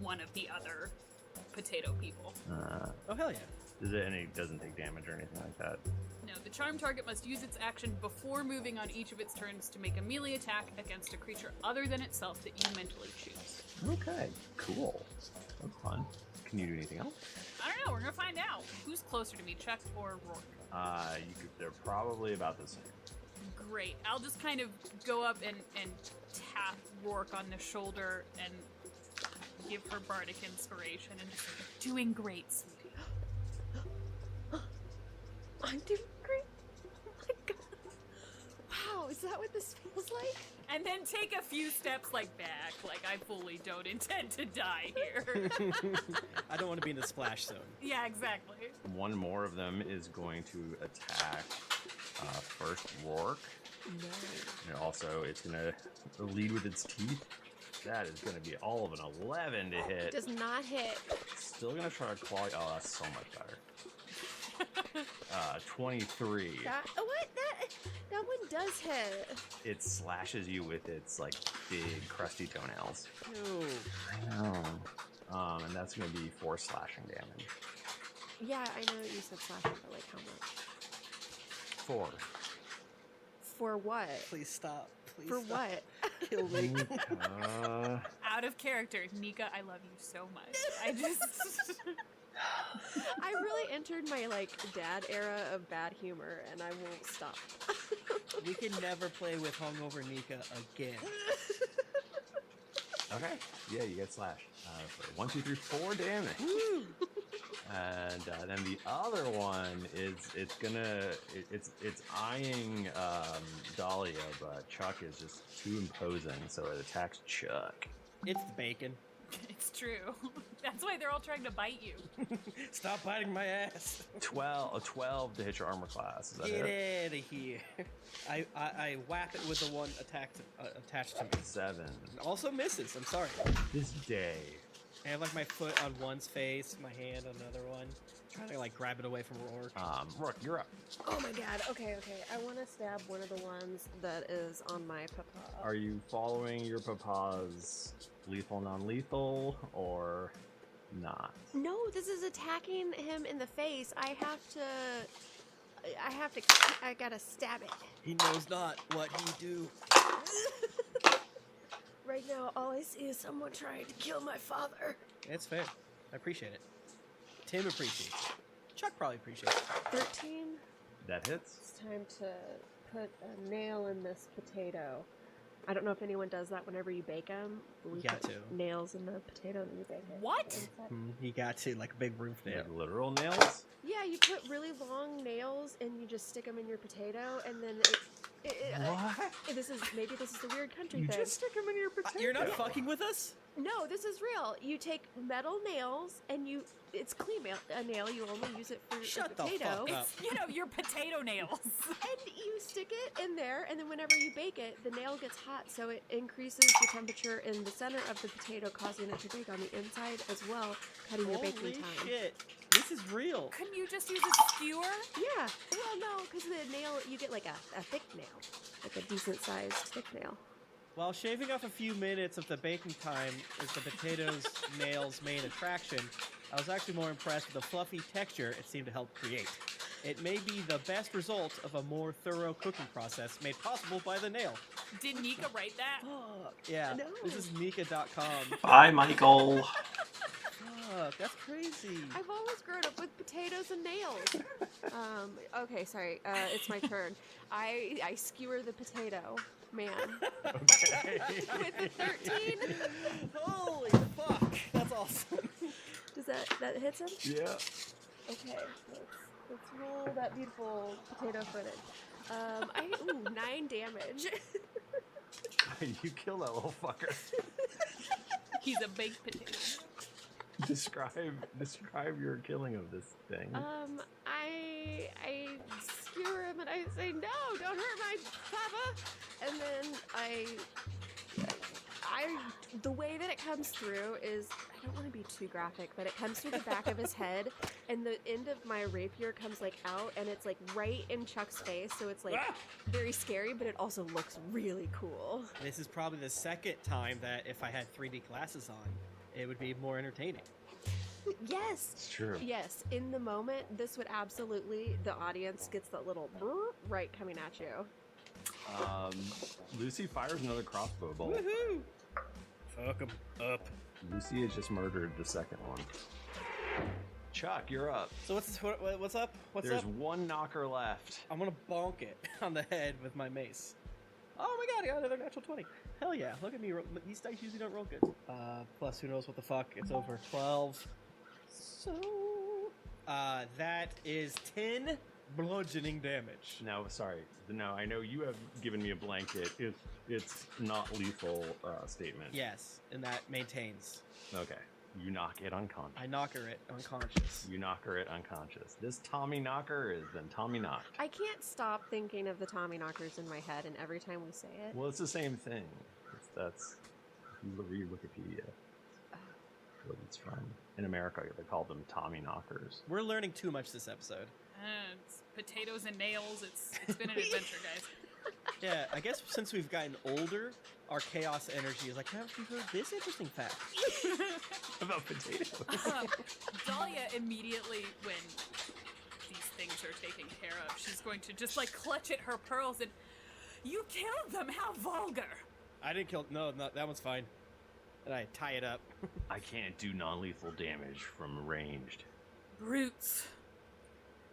one of the other potato people. Oh, hell yeah. Doesn't take damage or anything like that. No, the charm target must use its action before moving on each of its turns to make a melee attack against a creature other than itself that you mentally choose. Okay, cool. That's fun. Can you do anything else? I don't know, we're gonna find out. Who's closer to me, Chuck or Rourke? They're probably about the same. Great. I'll just kind of go up and tap Rourke on the shoulder and give her bardic inspiration and just say, doing great, sweetie. I'm doing great. Oh my god. Wow, is that what this feels like? And then take a few steps back, like I fully don't intend to die here. I don't want to be in the splash zone. Yeah, exactly. One more of them is going to attack first Rourke. No. And also, it's going to lead with its teeth. That is going to be all of an 11 to hit. Does not hit. Still going to try to claw. Oh, that's so much better. 23. What? That one does hit. It slashes you with its big crusty toenails. Ew. I know. And that's going to be 4 slashing damage. Yeah, I know you said slashing, but how much? 4. For what? Please stop. Please For stop. what? Kill me. Out of character. Nika, I love you so much. I just... I really entered my dad era of bad humor, and I won't stop. We can never play with hungover Nika again. Okay. Yeah, you get slashed. For 1, 2, 3, 4 damage. And then the other one is it's eyeing Dahlia, but Chuck is just too imposing, so it attacks Chuck. It's the bacon. It's true. That's why they're all trying to bite you. Stop biting my ass. 12 to hit your armor class. Is that Get it? out of here. I whap it with the one attached to me. 7. Also misses. I'm sorry. This day. I have my foot on one's face, my hand on another one. Trying to grab it away from Rourke. Rourke, you're up. Oh my god, okay. I want to stab one of the ones that is on my papa. Are you following your papa's lethal, non-lethal, or not? No, this is attacking him in the face. I gotta stab it. He knows not what he do. Right now, all I see is someone trying to kill my father. It's fair. I appreciate it. Tim appreciates it. Chuck probably appreciates it. 13. That hits. It's time to put a nail in this potato. I don't know if anyone does that whenever you bake them. We You got put to. nails in the potato and you bake it. What? Inside. He got to, like a big roof nail. Like literal nails? Yeah, you put really long nails and you just stick them in your potato, and then What? this is the weird country You thing. just stick them in your potato. You're not fucking with us? No, this is real. You take metal nails and it's clean a nail. You only use it for Shut a the potato. fuck up. Your potato nails. And you stick it in there, and then whenever you bake it, the nail gets hot, so it increases the temperature in the center of the potato, causing it to bake on the inside as well, cutting your Holy baking time. shit. This is real. Couldn't you just use a skewer? Yeah. Well, no, because the nail, you get like a thick nail, like a decent-sized thick nail. While shaving off a few minutes of the baking time is the potato's nail's main attraction, I was actually more impressed with the fluffy texture it seemed to help create. It may be the best result of a more thorough cooking process made possible by the nail. Did Nika write that? Yeah, No. this is Nika.com. Bye, Michael. Fuck, that's crazy. I've always grown up with potatoes and nails. Okay, sorry. It's my turn. I skewer the potato, man. Okay. With the 13. Holy fuck, that's awesome. Does that hits him? Yeah. Okay, let's roll that beautiful potato footage. 9 damage. You kill that little fucker. He's a baked potato. Describe your killing of this thing. I skewer him and I say, "No, don't hurt my papa." And then I the way that it comes through is, I don't want to be too graphic, but it comes through the back of his head, and the end of my rapier comes like out, and it's like right in Chuck's face, so it's like very scary, but it also looks really cool. This is probably the second time that if I had 3D glasses on, it would be more entertaining. Yes. It's true. Yes, in the moment, this would absolutely, the audience gets that little brrr right coming at you. Lucy fires another crossbow bolt. Woohoo! Fuck 'em up. Lucy has just murdered the second one. Chuck, you're up. So what's up? What's There's up? one knocker left. I'm gonna bonk it on the head with my mace. Oh my god, I got another natural 20. Hell yeah, look at me. These dice usually don't roll good. Plus who knows what the fuck. It's over. 12. So... that is 10 bludgeoning damage. No, sorry. No, I know you have given me a blanket. It's not lethal statement. Yes, and that maintains. Okay. You knock it unconscious. I knocker it unconscious. You knocker it unconscious. This Tommy knocker is then Tommy knocked. I can't stop thinking of the Tommy knockers in my head, and every time we say it. Well, it's the same thing. That's you read Wikipedia. What it's from. In America, they call them Tommy knockers. We're learning too much this episode. It's potatoes and nails. It's been an adventure, guys. Yeah, I guess since we've gotten older, our chaos energy is like, have you heard this interesting fact? About potatoes. Dahlia immediately, when these things are taken care of, she's going to just like clutch at her pearls and, "You killed them, how vulgar!" I didn't kill. No, that one's fine. And I tie it up. I can't do non-lethal damage from ranged. Brutes.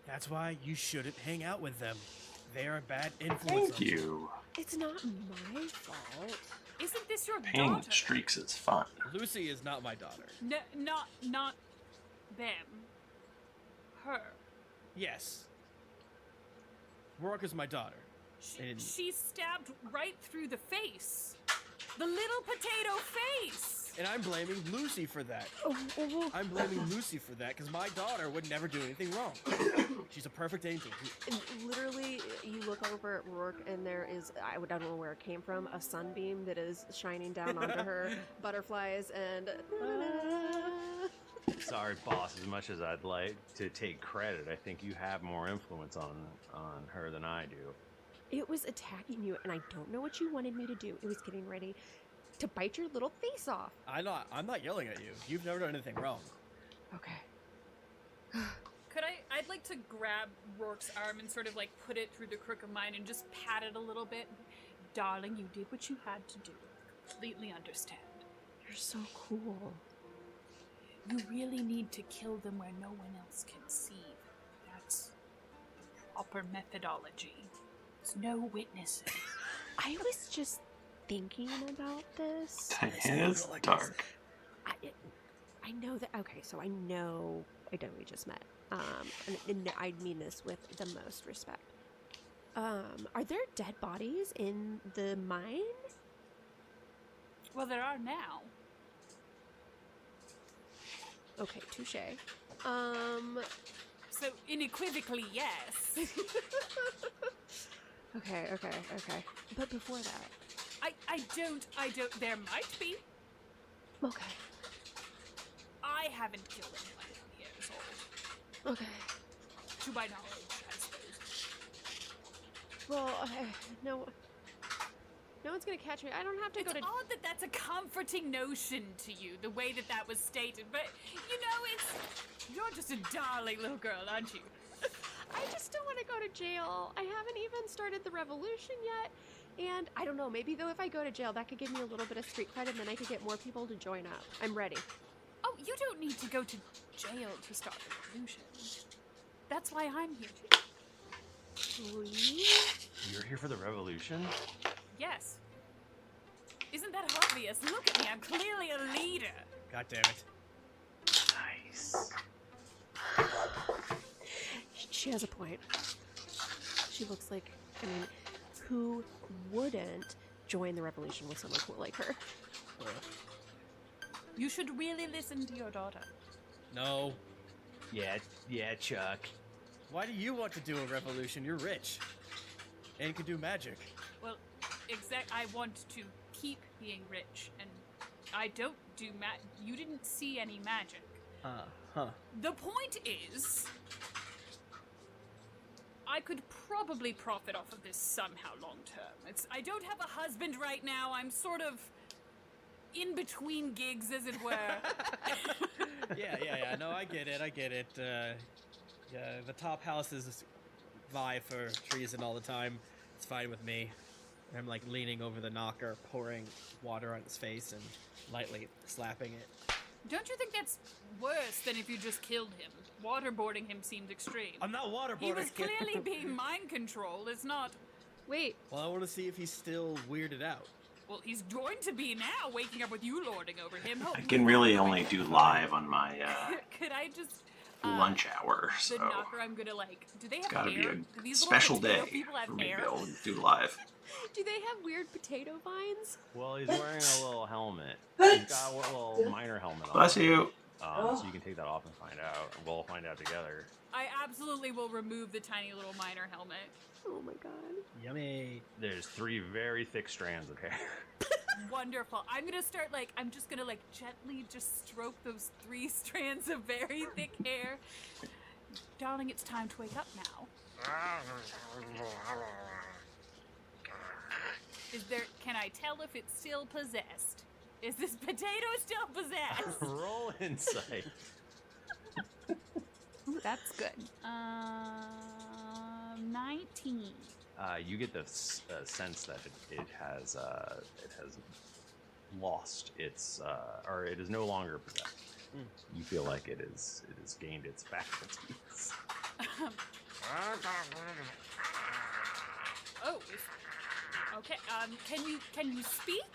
That's why you shouldn't hang out with them. They are a bad influence. Thank you. It's not my fault. Isn't this your Pain daughter? streaks is fun. Lucy is not my daughter. No, not them. Her. Yes. Rourke is my daughter. And- She's stabbed right through the face. The little potato face. And I'm blaming Lucy for that. I'm blaming Lucy for that because my daughter would never do anything wrong. She's a perfect angel. And literally, you look over at Rourke, and there is, I don't know where it came from, a sunbeam that is shining down onto her, butterflies, and... Sorry, boss. As much as I'd like to take credit, I think you have more influence on her than I do. It was attacking you, and I don't know what you wanted me to do. It was getting ready to bite your little face off. I'm not yelling at you. You've never done anything wrong. Okay. Could I'd like to grab Rourke's arm and sort of like put it through the crook of mine and just pat it a little bit. Darling, you did what you had to do. Completely understand. You're so cool. You really need to kill them where no one else can see. That's the proper methodology. There's no witnesses. I was just thinking about this. Diane is dark. I know that. Okay, so I know we just met. And I mean this with the most respect. Are there dead bodies in the mine? Well, there are now. Okay, touche. So unequivocally, yes. Okay. But before that. I don't, there might be. Okay. I haven't killed anyone in years old. Okay. To my knowledge, I suppose. Well, no one's gonna catch me. I don't have to It's go to... odd that that's a comforting notion to you, the way that was stated, but, you're just a darling little girl, aren't you? I just don't want to go to jail. I haven't even started the revolution yet. And I don't know, maybe though if I go to jail, that could give me a little bit of street cred and then I could get more people to join up. I'm ready. Oh, you don't need to go to jail to start a revolution. That's why I'm here. Sweet. You're here for the revolution? Yes. Isn't that obvious? Look at me, I'm clearly a leader. God damn it. Nice. She has a point. She looks like, I mean, who wouldn't join the revolution with someone cool like her? You should really listen to your daughter. No. Yeah, Chuck. Why do you want to do a revolution? You're rich. And can do magic. Well, I want to keep being rich, and I don't do you didn't see any magic. Huh. The point is, I could probably profit off of this somehow long term. I don't have a husband right now. I'm sort of in between gigs, as it were. Yeah. No, I get it. Yeah, the top houses vie for treason all the time. It's fine with me. I'm like leaning over the knocker, pouring water on his face and lightly slapping it. Don't you think that's worse than if you just killed him? Waterboarding him seemed extreme. I'm not waterboarding He was him. clearly being mind controlled. It's not. Wait, Well, I want to see if he's still weirded out. Well, he's going to be now, waking up with you lording over him. I can really only do live on my Could I just lunch hour, so the knocker? I'm gonna do they have it's gotta hair? be Do a these special little potato day people have for me to hair? be able to do live. do they have weird potato vines? Well, he's wearing a little helmet. He's got a little miner helmet on. Bless you. So you can take that off and find out. We'll find out together. I absolutely will remove the tiny little miner helmet. Oh my god. Yummy. There's 3 very thick strands of hair. Wonderful. I'm gonna start I'm just gonna gently just stroke those 3 strands of very thick hair. Darling, it's time to wake up now. Can I tell if it's still possessed? Is this potato still possessed? Roll insight. Ooh, that's good. 19. You get the sense that it has lost its or it is no longer possessed. You feel like it has gained its faculties. Oh, okay. Can you speak?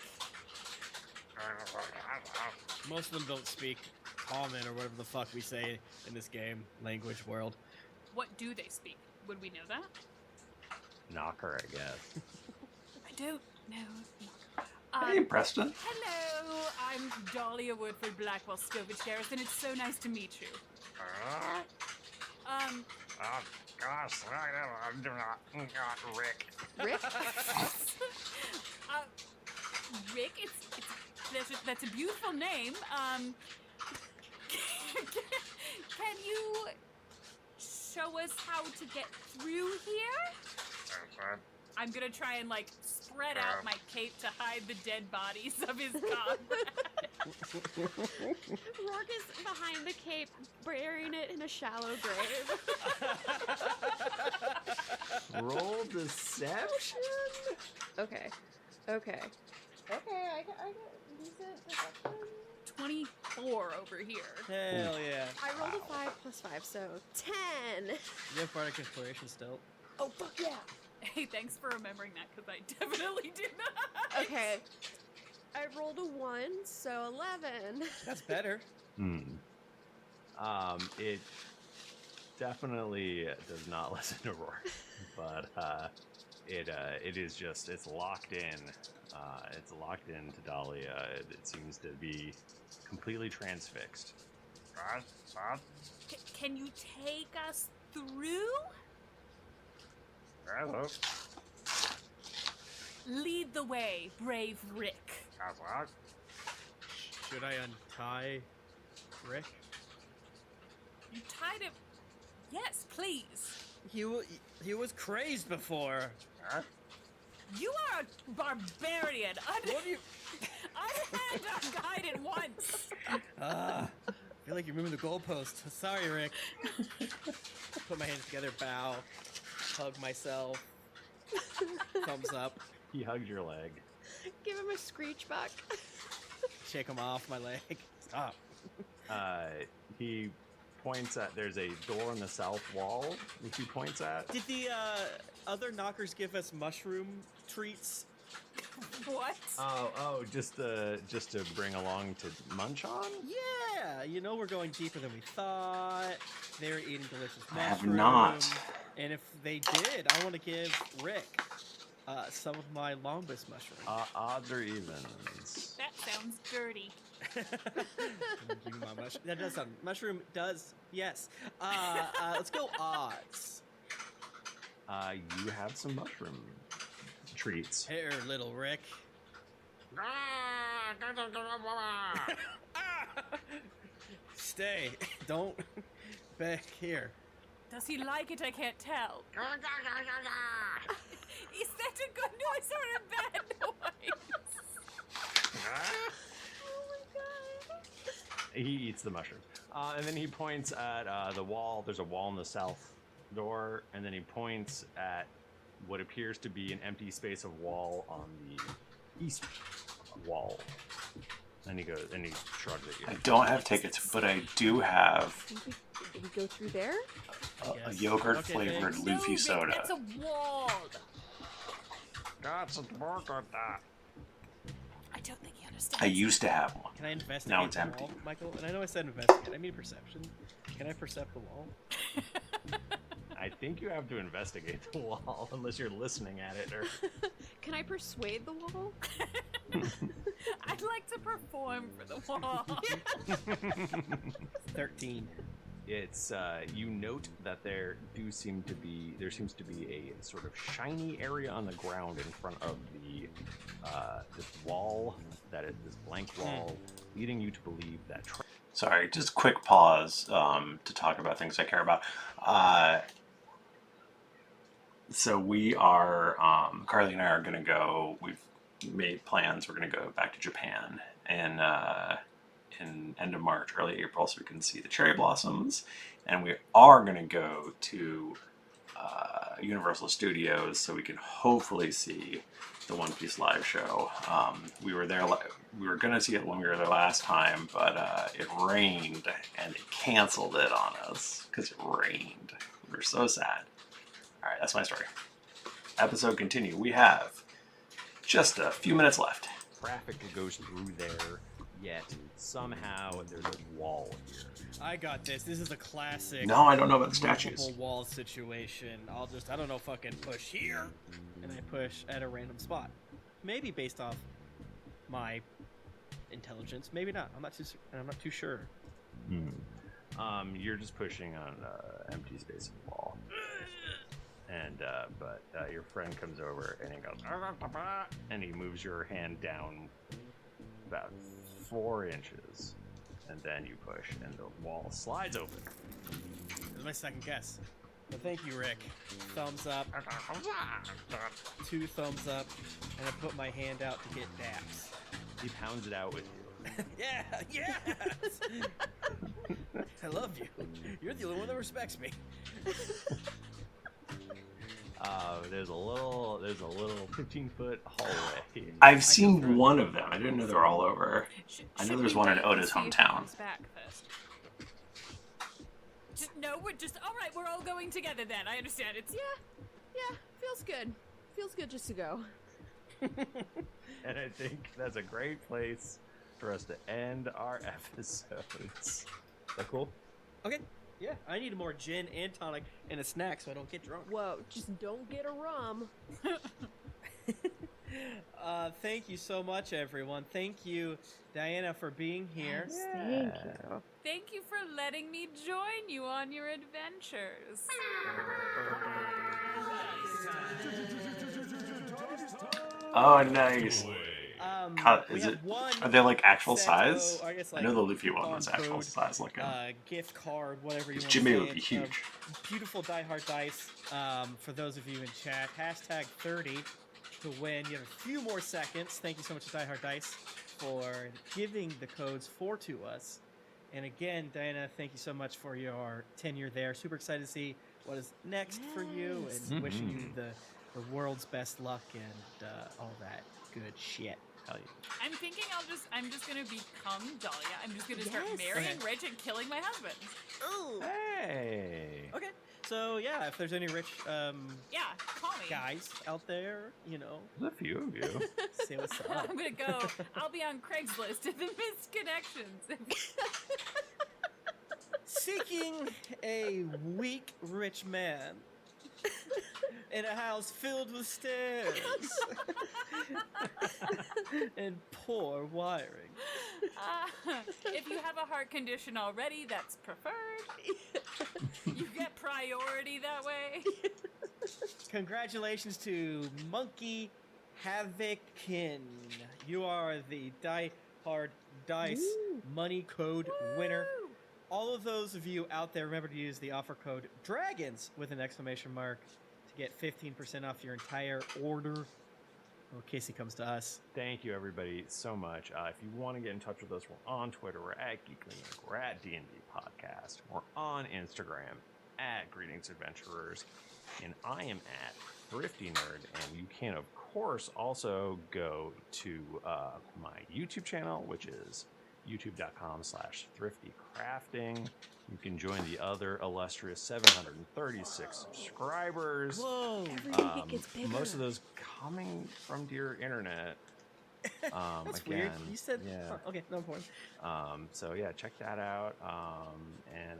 Most of them don't speak common or whatever the fuck we say in this game language world. What do they speak? Would we know that? Knocker, I guess. I don't know. Hey, Preston. Hello, I'm Dahlia Woodford Blackwell Stovage Garrison. It's so nice to meet you. Gosh, I'm not Rick. Rick? Rick, that's a beautiful name. Can you show us how to get through here? I'm gonna try and spread out my cape to hide the dead bodies of his comrades. Rourke is behind the cape, burying it in a shallow grave. Roll deception. Okay, I got decent perception. 24 over here. Hell yeah. I rolled a 5 plus 5, so 10. You have Bardic Inspiration still? Oh, fuck yeah. Hey, thanks for remembering that, because I definitely did not. Okay. I rolled a 1, so 11. That's better. It definitely does not listen to Roar, but it is just it's locked in. It's locked into Dahlia. It seems to be completely transfixed. Can you take us through? Hello. Lead the way, brave Rick. Should I untie Rick? You tied him. Yes, please. He was crazed before. You are a barbarian. What do you... Unhand unguided once. I feel like you're moving the goalpost. Sorry, Rick. Put my hands together, bow, hug myself, thumbs up. He hugs your leg. Give him a screech back. Shake him off my leg. Stop. He points at. There's a door on the south wall. Which he points at. Did the other knockers give us mushroom treats? What? Just to bring along to munch on. Yeah, you know we're going deeper than we thought. They're eating delicious mushrooms. I have not. And if they did, I want to give Rick some of my longest mushrooms. Odds or evens? That sounds dirty. That does sound. Mushroom does. Yes. Let's go odds. You have some mushroom treats. Here, little Rick. Stay. Don't. Back here. Does he like it? I can't tell. Is that a good noise or a bad noise? He eats the mushrooms. And then he points at the wall. There's a wall in the south door. And then he points at what appears to be an empty space of wall on the east wall. And he shrugs at you. I don't have tickets, but I do have Did we go through there? a yogurt-flavored thanks. Luffy No, soda. That's a wall. Got some work on that. I don't think he understands. I used to have one. Can I investigate Now it's the empty. wall, Michael? And I know I said investigate. I mean perception. Can I percept the wall? I think you have to investigate the wall unless you're listening at it. Or Can I persuade the wall? I'd like to perform for the wall. 13. it's you note that there seems to be a sort of shiny area on the ground in front of the this wall this blank wall, leading you to believe that. Sorry, just a quick pause to talk about things I care about. So we are, Carly and I are going to go, we've made plans, we're going to go back to Japan in end of March, early April, so we can see the cherry blossoms. And we are going to go to Universal Studios so we can hopefully see the One Piece live show. We were there, we were going to see it when we were there last time, but it rained and it canceled it on us because it rained. We were so sad. All right, that's my story. Episode continue. We have just a few minutes left. Traffic goes through there, yet somehow there's a wall here. I got this. This is a classic. No, I don't know about the statues. Multiple wall situation. I don't know, fucking push here, and I push at a random spot. Maybe based off my intelligence. Maybe not. I'm not too sure. You're just pushing on empty space in the wall. And but your friend comes over and he goes, and he moves your hand down about 4 inches, and then you push, and the wall slides open. This is my second guess. But thank you, Rick. Thumbs up. 2 thumbs up, and I put my hand out to get daps. He pounds it out with you. Yeah, yes. I love you. You're the only one that respects me. There's a little 15-foot hallway. I've seen one of them. I didn't know they were all over. I know there's one in Oda's See if he hometown. comes back first. We're just all right. We're all going together then. I understand. It's Yeah, feels good. Feels good just to go. And I think that's a great place for us to end our episodes. Is that cool? Okay. Yeah, I need more gin and tonic and a snack so I don't get drunk. Whoa, just don't get a rum. Thank you so much, everyone. Thank you, Diana, for being here. Yes, thank you. Thank you for letting me join you on your adventures. Oh, nice. We Is have it? one Are they like actual set, size? I guess, I know the Luffy one was coupon actual code, size looking. Gift card, whatever you want Jimmy to say. would be huge. Beautiful Die Hard dice. For those of you in chat, hashtag 30 to win. You have a few more seconds. Thank you so much to Die Hard Dice for giving the codes to us. And again, Diana, thank you so much for your tenure there. Super excited to see what is next for you, and wishing you the world's best luck and all that good shit. Hell yeah. I'm thinking I'm just gonna become Dahlia. I'm just gonna start Yes. marrying Okay. Rich and killing my husband. Ooh. Hey. Okay. So yeah, if there's any rich Yeah, call me. guys out there, you know, There's a few of you. say what's up. I'm gonna go. I'll be on Craigslist in the missed connections. Seeking a weak rich man in a house filled with stairs and poor wiring. If you have a heart condition already, that's preferred. You get priority that way. Congratulations to Monkey Havockin. You are the Die Hard Dice money code winner. All of those of you out there, remember to use the offer code DRAGONS with an exclamation mark to get 15% off your entire order. Well, Casey comes to us. Thank you, everybody, so much. If you want to get in touch with us, we're on Twitter. We're at GeeklyLink. We're at D&D Podcast. We're on Instagram at Greetings Adventurers. And I am at Thrifty Nerd. And you can, of course, also go to my YouTube channel, which is youtube.com/thriftycrafting. You can join the other illustrious 736 subscribers. Whoa! Every week it gets bigger. Most of those coming from Dear Internet. That's again, weird. You said... yeah. Oh, okay, no point. So yeah, check that out. And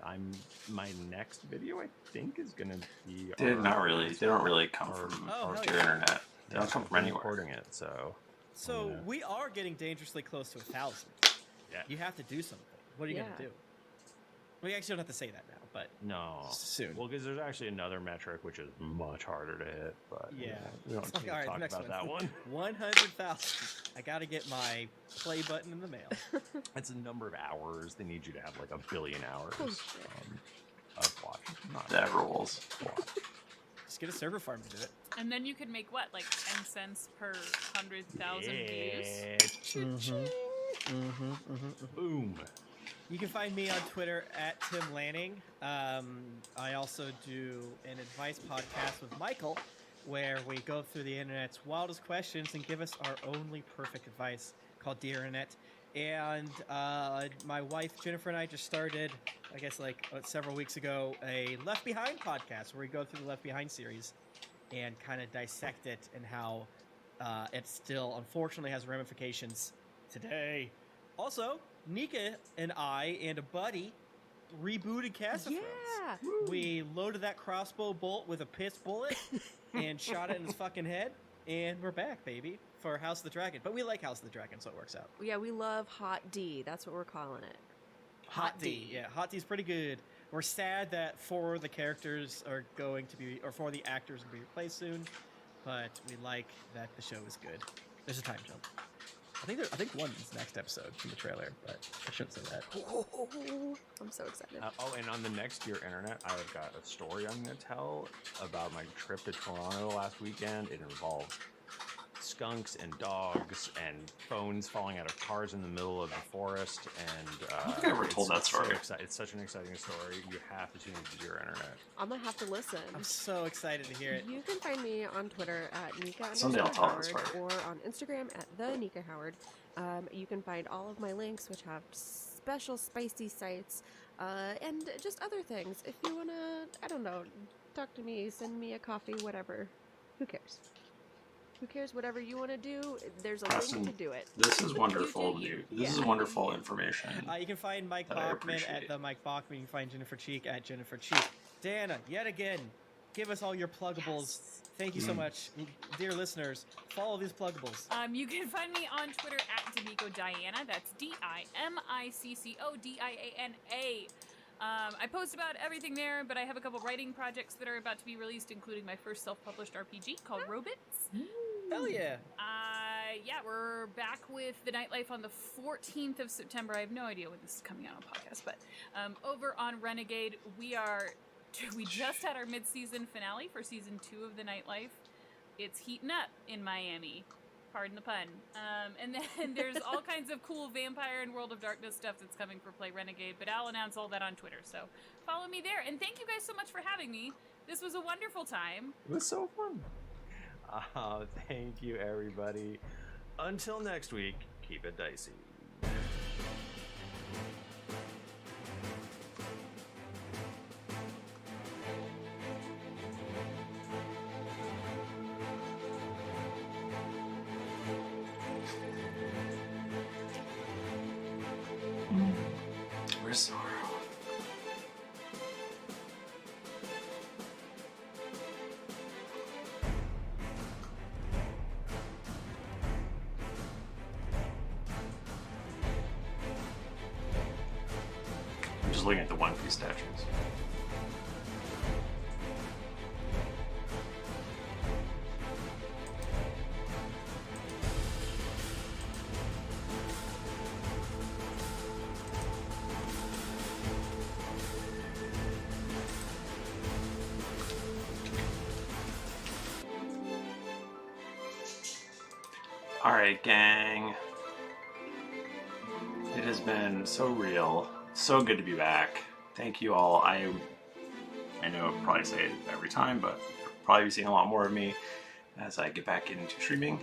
my next video I think is gonna be. They not really. They don't really come our- from Oh, hell your yeah. internet. They don't come from we're anywhere. recording it. So So Yeah. we are getting dangerously close to 1,000. yeah, You have to do something. What are you Yeah. going to do? We actually don't have to say that now, but no, soon. Well, because there's actually another metric which is much harder to hit. But Yeah. we don't It's like, need all to right, talk next about one. that one. 100,000. I got to get my play button in the mail. It's a number of hours. They need you to have like 1 billion hours of watching. Not That rules. Just get a server farm to do it. And then you could make what, like 10 cents per 100,000 views? Yeah. Boom. You can find me on Twitter at Tim Lanning. I also do an advice podcast with Michael where we go through the internet's wildest questions and give us our only perfect advice called Dear Internet. And my wife Jennifer and I just started, I guess like several weeks ago, a Left Behind podcast where we go through the Left Behind series and kind of dissect it and how it still unfortunately has ramifications today. Also, Nika and I and a buddy rebooted Cast of Friends. Yeah. We loaded that crossbow bolt with a piss bullet and shot it in his fucking head, and we're back, baby, for House of the Dragon. But we like House of the Dragon, so it works out. Yeah, we love Hot D. That's what we're calling it. Hot D. Yeah, Hot D's pretty good. We're sad that 4 of the characters are going to be, or 4 of the actors will be replaced soon, but we like that the show is good. There's a time jump. I think one's next episode from the trailer, but I shouldn't say that. I'm so excited. And on the next Dear Internet, I've got a story I'm going to tell about my trip to Toronto last weekend. It involved skunks and dogs and phones falling out of cars in the middle of the forest. And I don't think I ever told that story. It's such an exciting story. You have to tune into Dear Internet. I'm gonna have to listen. I'm so excited to hear it. You can find me on Twitter at Nika Someday I'll tell that Howard story. or on Instagram at the Nika Howard. You can find all of my links, which have special spicy sites and just other things. If you wanna, I don't know, talk to me, send me a coffee, whatever. Who cares? Who cares? Whatever you want to do, there's a Awesome. link to do it. This is wonderful. You do you. This is Yeah. wonderful information. You can find Mike That I Bachman appreciate. at the Mike Bachman. You can find Jennifer Cheek at Jennifer Cheek. Dana, yet again, give us all your pluggables. Thank you so much, dear listeners. Follow these pluggables. You can find me on Twitter at Dimiko Diana. That's DIMICCODIANA. I post about everything there, but I have a couple writing projects that are about to be released, including my first self-published RPG called Robits. Hell yeah. Yeah, we're back with the nightlife on the 14th of September. I have no idea when this is coming out on podcast, but over on Renegade, we just had our mid-season finale for season 2 of the nightlife. It's heating up in Miami. Pardon the pun. And then there's all kinds of cool vampire and World of Darkness stuff that's coming for Play Renegade, but I'll announce all that on Twitter, so follow me there. And thank you guys so much for having me. This was a wonderful time. It was so fun. Thank you, everybody. Until next week, keep it dicey. Where's Sorrow? I'm just looking at the One Piece statues. Alright, gang. It has been so real. So good to be back. Thank you all. I know I probably say it every time, but you'll probably be seeing a lot more of me as I get back into streaming.